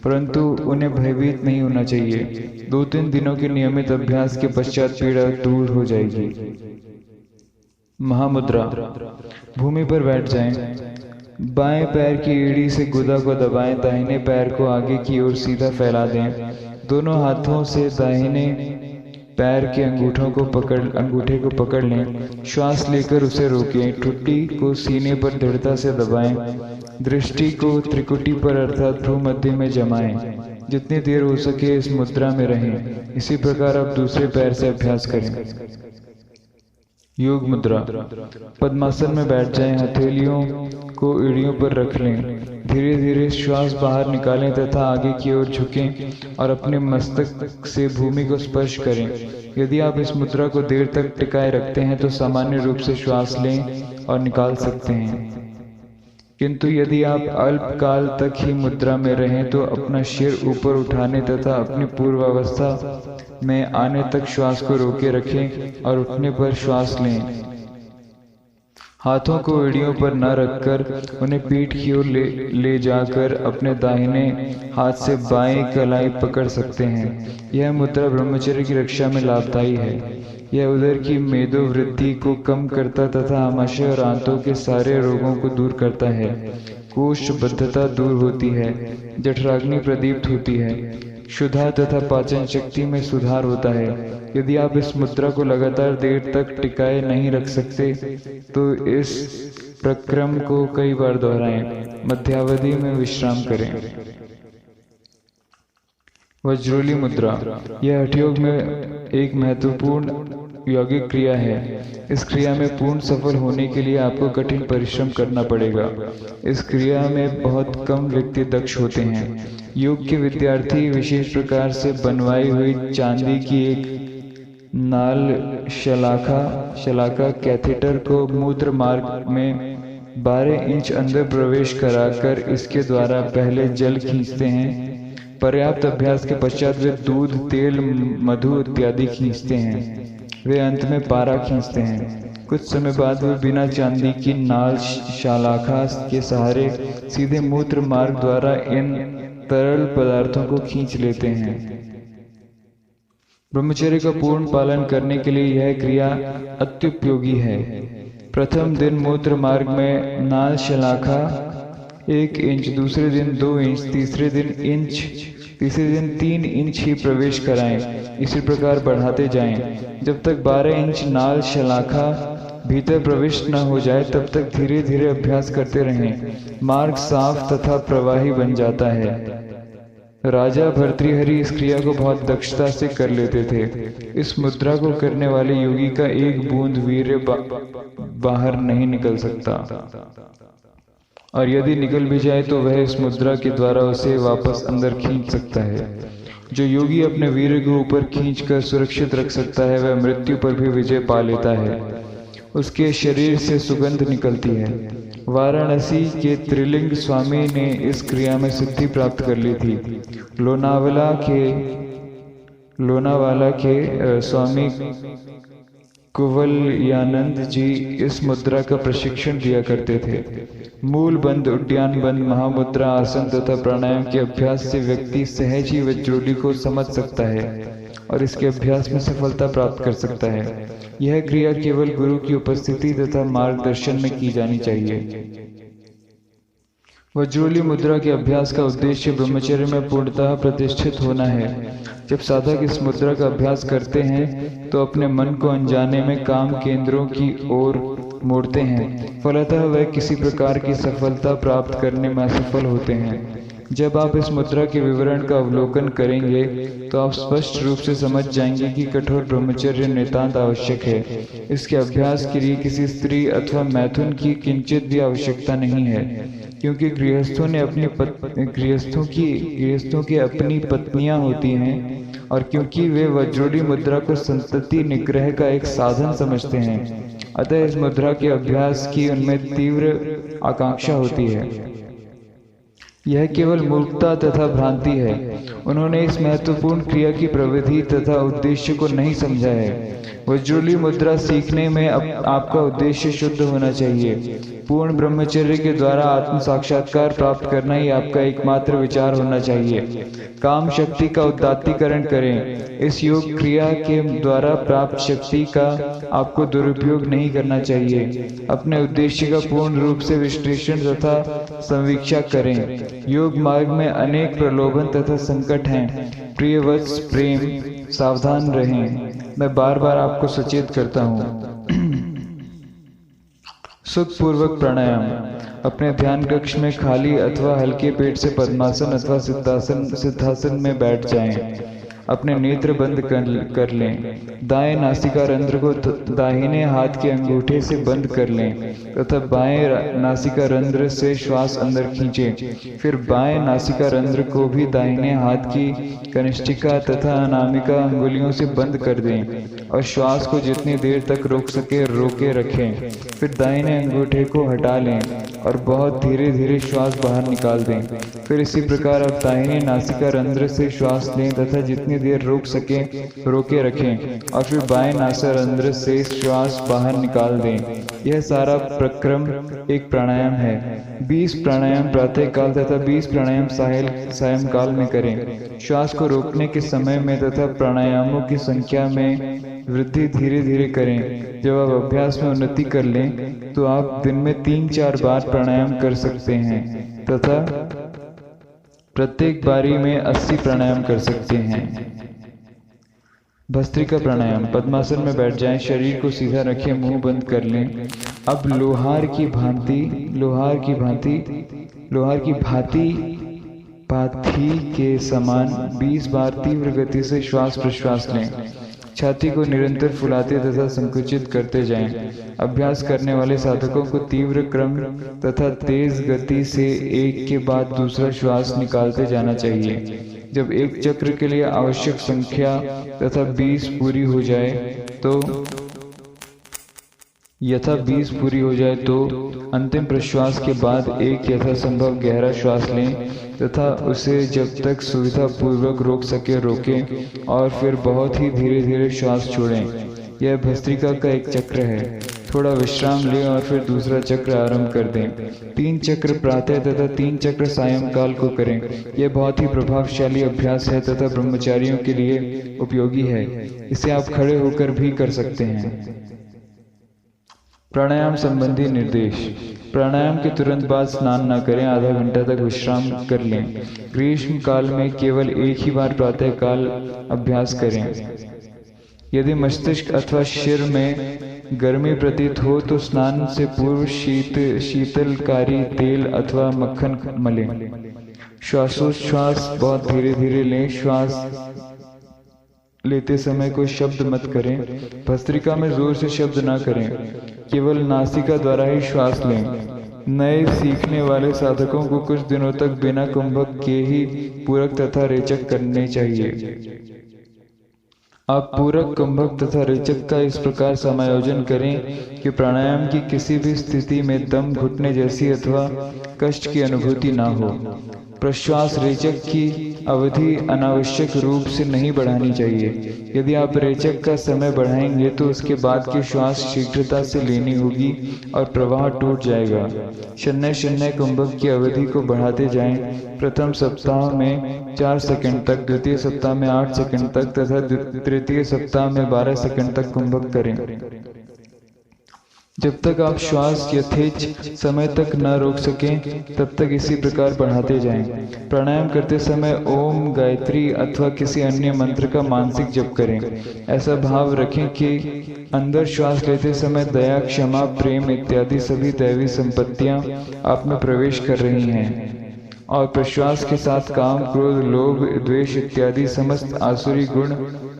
परंतु उन्हें भयभीत नहीं होना चाहिए। 2-3 दिनों के नियमित अभ्यास के पश्चात पीड़ा दूर हो जाएगी। महामुद्रा। भूमि पर बैठ जाएं। बाएं पैर की एड़ी से गुदा को दबाएं। दाहिने पैर को आगे की ओर सीधा फैला दें। दोनों हाथों से दाहिने पैर के अंगूठे को पकड़ लें। श्वास लेकर उसे रोकें। ठुड्डी को सीने पर दृढ़ता से दबाएं। दृष्टि को त्रिकुटी पर अर्थात भ्रूमध्य में जमाएं। जितनी देर हो सके इस मुद्रा में रहें। इसी प्रकार आप दूसरे पैर से अभ्यास करें। योग मुद्रा। पद्मासन में बैठ जाएं। हथेलियों को एड़ियों पर रख लें। धीरे धीरे श्वास बाहर निकालें तथा आगे की ओर झुकें और अपने मस्तक से भूमि को स्पर्श करें। यदि आप इस मुद्रा को देर तक टिकाए रखते हैं तो सामान्य रूप से श्वास लें और निकाल सकते हैं, किंतु यदि आप अल्पकाल तक ही मुद्रा में रहें तो अपना सिर ऊपर उठाने तथा अपनी पूर्वावस्था में आने तक श्वास को रोके रखें और उठने पर श्वास लें। हाथों को एड़ियों पर न रखकर उन्हें पीठ की ओर ले जाकर अपने दाहिने हाथ से बाएं कलाई पकड़ सकते हैं। यह मुद्रा ब्रह्मचर्य की रक्षा में लाभदायी है। यह उदर की मेदोवृद्धि को कम करता तथा आमाशय और आंतों के सारे रोगों को दूर करता है। कोष्ठबद्धता दूर होती है। जठराग्नि प्रदीप्त होती है। क्षुधा तथा पाचन शक्ति में सुधार होता है। यदि आप इस मुद्रा को लगातार देर तक टिकाए नहीं रख सकते तो इस प्रक्रम को कई बार दोहराएं। मध्यावधि में विश्राम करें। वज्रोली मुद्रा। यह हठयोग में एक महत्वपूर्ण यौगिक क्रिया है। इस क्रिया में पूर्ण सफल होने के लिए आपको कठिन परिश्रम करना पड़ेगा। इस क्रिया में बहुत कम व्यक्ति दक्ष होते हैं। योग के विद्यार्थी विशेष प्रकार से बनवाई हुई चांदी की एक नाल शलाका कैथेटर को मूत्र मार्ग में 12 इंच अंदर प्रवेश कराकर इसके द्वारा पहले जल खींचते हैं। पर्याप्त अभ्यास के पश्चात वे दूध, तेल, मधु इत्यादि खींचते हैं। वे अंत में पारा खींचते हैं। कुछ समय बाद वे बिना चांदी की नाल शलाका के सहारे सीधे मूत्र मार्ग द्वारा इन तरल पदार्थों को खींच लेते हैं। ब्रह्मचर्य का पूर्ण पालन करने के लिए यह क्रिया अत्युपयोगी है। प्रथम दिन मूत्र मार्ग में नाल शलाका 1 इंच, दूसरे दिन 2 इंच, तीसरे दिन 3 इंच ही प्रवेश कराएं। इसी प्रकार बढ़ाते जाएं जब तक 12 इंच नाल शलाका भीतर प्रविष्ट न हो जाए तब तक धीरे धीरे अभ्यास करते रहें। मार्ग साफ तथा प्रवाही बन जाता है। राजा भर्तृहरि इस क्रिया को बहुत दक्षता से कर लेते थे। इस मुद्रा को करने वाले योगी का एक बूंद वीर्य बाहर नहीं निकल सकता, और यदि निकल भी जाए तो वह इस मुद्रा के द्वारा उसे वापस अंदर खींच सकता है। जो योगी अपने वीर्य को ऊपर खींचकर सुरक्षित रख सकता है वह मृत्यु पर भी विजय पा लेता है। उसके शरीर से सुगंध निकलती है। वाराणसी के त्रिलिंग स्वामी ने इस क्रिया में सिद्धि प्राप्त कर ली थी। लोनावाला के स्वामी कुवलयानंद जी इस मुद्रा का प्रशिक्षण दिया करते थे। मूल बंद, उड्डयन बंद, महामुद्रा, आसन तथा प्राणायाम के अभ्यास से व्यक्ति सहज ही वज्रोली को समझ सकता है और इसके अभ्यास में सफलता प्राप्त कर सकता है। यह क्रिया केवल गुरु की उपस्थिति तथा मार्गदर्शन में की जानी चाहिए। वज्रोली मुद्रा के अभ्यास का उद्देश्य ब्रह्मचर्य में पूर्णतः प्रतिष्ठित होना है। जब साधक इस मुद्रा का अभ्यास करते हैं तो अपने मन को अनजाने में काम केंद्रों की ओर मोड़ते हैं। फलतः वह किसी प्रकार की सफलता प्राप्त करने में असफल होते हैं। जब आप इस मुद्रा के विवरण का अवलोकन करेंगे तो आप स्पष्ट रूप से समझ जाएंगे कि कठोर ब्रह्मचर्य नितांत आवश्यक है। इसके अभ्यास के लिए किसी स्त्री अथवा मैथुन की किंचित भी आवश्यकता नहीं है, क्योंकि गृहस्थों की अपनी पत्नियां होती हैं और क्योंकि वे वज्रोली मुद्रा को संतति निग्रह का एक साधन समझते हैं, अतः इस मुद्रा के अभ्यास की उनमें तीव्र आकांक्षा होती है। यह केवल मूर्खता तथा भ्रांति है। उन्होंने इस महत्वपूर्ण क्रिया की प्रविधि तथा उद्देश्य को नहीं समझा है। वज्रोली मुद्रा सीखने में आपका उद्देश्य शुद्ध होना चाहिए। पूर्ण ब्रह्मचर्य के द्वारा आत्म साक्षात्कार प्राप्त करना ही आपका एकमात्र विचार होना चाहिए। काम शक्ति का उदात्तीकरण करें। इस योग क्रिया के द्वारा प्राप्त शक्ति का आपको दुरुपयोग नहीं करना चाहिए। अपने उद्देश्य का पूर्ण रूप से विश्लेषण तथा समीक्षा करें। योग मार्ग में अनेक प्रलोभन तथा संकट हैं। प्रिय वत्स प्रेम, सावधान रहें। मैं बार बार आपको सचेत करता हूँ। सुखपूर्वक प्राणायाम। अपने ध्यान कक्ष में खाली अथवा हल्के पेट से पद्मासन अथवा सिद्धासन में बैठ जाएं। अपने नेत्र बंद कर लें। दाएं नासिका रंध्र को दाहिने हाथ के अंगूठे से बंद कर लें तथा बाएं नासिका रंध्र से श्वास अंदर खींचें। फिर बाएं नासिका रंध्र को भी दाहिने हाथ की कनिष्ठिका तथा अनामिका अंगुलियों से बंद कर दें और श्वास को जितनी देर तक रोक सके रोके रखें। फिर दाहिने अंगूठे को हटा लें और बहुत धीरे धीरे श्वास बाहर निकाल दें। फिर इसी प्रकार आप दाहिने नासिका रंध्र से श्वास लें तथा जितनी देर रोक सकें रोके रखें और फिर बाएं नासिका रंध्र से श्वास बाहर निकाल दें। यह सारा प्रक्रम एक प्राणायाम है। 20 प्राणायाम प्रातः काल तथा 20 प्राणायाम सायंकाल में करें। श्वास को रोकने के समय में तथा प्राणायामों की संख्या में वृद्धि धीरे धीरे करें। जब आप अभ्यास में उन्नति कर लें तो आप दिन में 3-4 बार प्राणायाम कर सकते हैं तथा प्रत्येक बारी में 80 प्राणायाम कर सकते हैं। भस्त्रिका प्राणायाम। पद्मासन में बैठ जाएं, शरीर को सीधा रखें, मुंह बंद कर लें। अब लोहार की भांति पाथी के समान 20 बार तीव्र गति से श्वास प्रश्वास लें। छाती को निरंतर फुलाते तथा संकुचित करते जाएं। अभ्यास करने वाले साधकों को तीव्र क्रम तथा तेज गति से एक के बाद दूसरा श्वास निकालते जाना चाहिए। जब एक चक्र के लिए आवश्यक संख्या तथा 20 पूरी हो जाए तो अंतिम प्रश्वास के बाद एक यथासंभव गहरा श्वास लें तथा उसे जब तक सुविधा पूर्वक रोक सके रोकें और फिर बहुत ही धीरे धीरे श्वास छोड़ें। यह भस्त्रिका का एक चक्र है। थोड़ा विश्राम लें और फिर दूसरा चक्र आरंभ कर दें। 3 चक्र प्रातः तथा 3 चक्र सायंकाल को करें। यह बहुत ही प्रभावशाली अभ्यास है तथा ब्रह्मचारियों के लिए उपयोगी है। इसे आप खड़े होकर भी कर सकते हैं। प्राणायाम संबंधी निर्देश। प्राणायाम के तुरंत बाद स्नान न करें, आधा घंटा तक विश्राम कर लें। ग्रीष्म काल में केवल एक ही बार प्रातः काल अभ्यास करें। यदि मस्तिष्क अथवा सिर में गर्मी प्रतीत हो तो स्नान से पूर्व शीतलकारी तेल अथवा मक्खन मलें। श्वासोच्छ्वास बहुत धीरे धीरे लें। श्वास लेते समय कोई शब्द मत करें। भस्त्रिका में जोर से शब्द ना करें, केवल नासिका द्वारा ही श्वास लें। नए सीखने वाले साधकों को कुछ दिनों तक बिना कुंभक के ही पूरक तथा रेचक करने चाहिए। आप पूरक, कुंभक तथा रेचक का इस प्रकार समायोजन करें कि प्राणायाम की किसी भी स्थिति में दम घुटने जैसी अथवा कष्ट की अनुभूति ना हो। प्रश्वास रेचक की अवधि अनावश्यक रूप से नहीं बढ़ानी चाहिए। यदि आप रेचक का समय बढ़ाएंगे तो उसके बाद की श्वास शीघ्रता से लेनी होगी और प्रवाह टूट जाएगा। शून्य शून्य कुंभक की अवधि को बढ़ाते जाएं। प्रथम सप्ताह में 4 सेकंड तक, द्वितीय सप्ताह में 8 सेकंड तक तथा तृतीय सप्ताह में 12 सेकंड तक कुंभक करें। जब तक आप श्वास यथेच समय तक न रोक सकें तब तक इसी प्रकार बढ़ाते जाएं। प्राणायाम करते समय ओम, गायत्री अथवा किसी अन्य मंत्र का मानसिक जप करें। ऐसा भाव रखें कि अंदर श्वास लेते समय दया, क्षमा, प्रेम इत्यादि सभी दैवी संपत्तियां आप में प्रवेश कर रही हैं और प्रश्वास के साथ काम, क्रोध, लोभ, द्वेष इत्यादि समस्त आसुरी गुण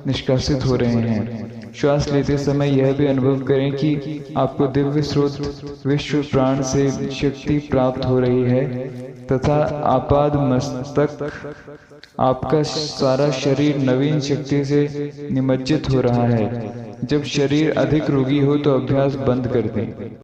निष्कासित हो रहे हैं। श्वास लेते समय यह भी अनुभव करें कि आपको दिव्य स्रोत विश्व प्राण से शक्ति प्राप्त हो रही है तथा आपाद मस्तक आपका सारा शरीर नवीन शक्ति से निमज्जित हो रहा है। जब शरीर अधिक रोगी हो तो अभ्यास बंद कर दें।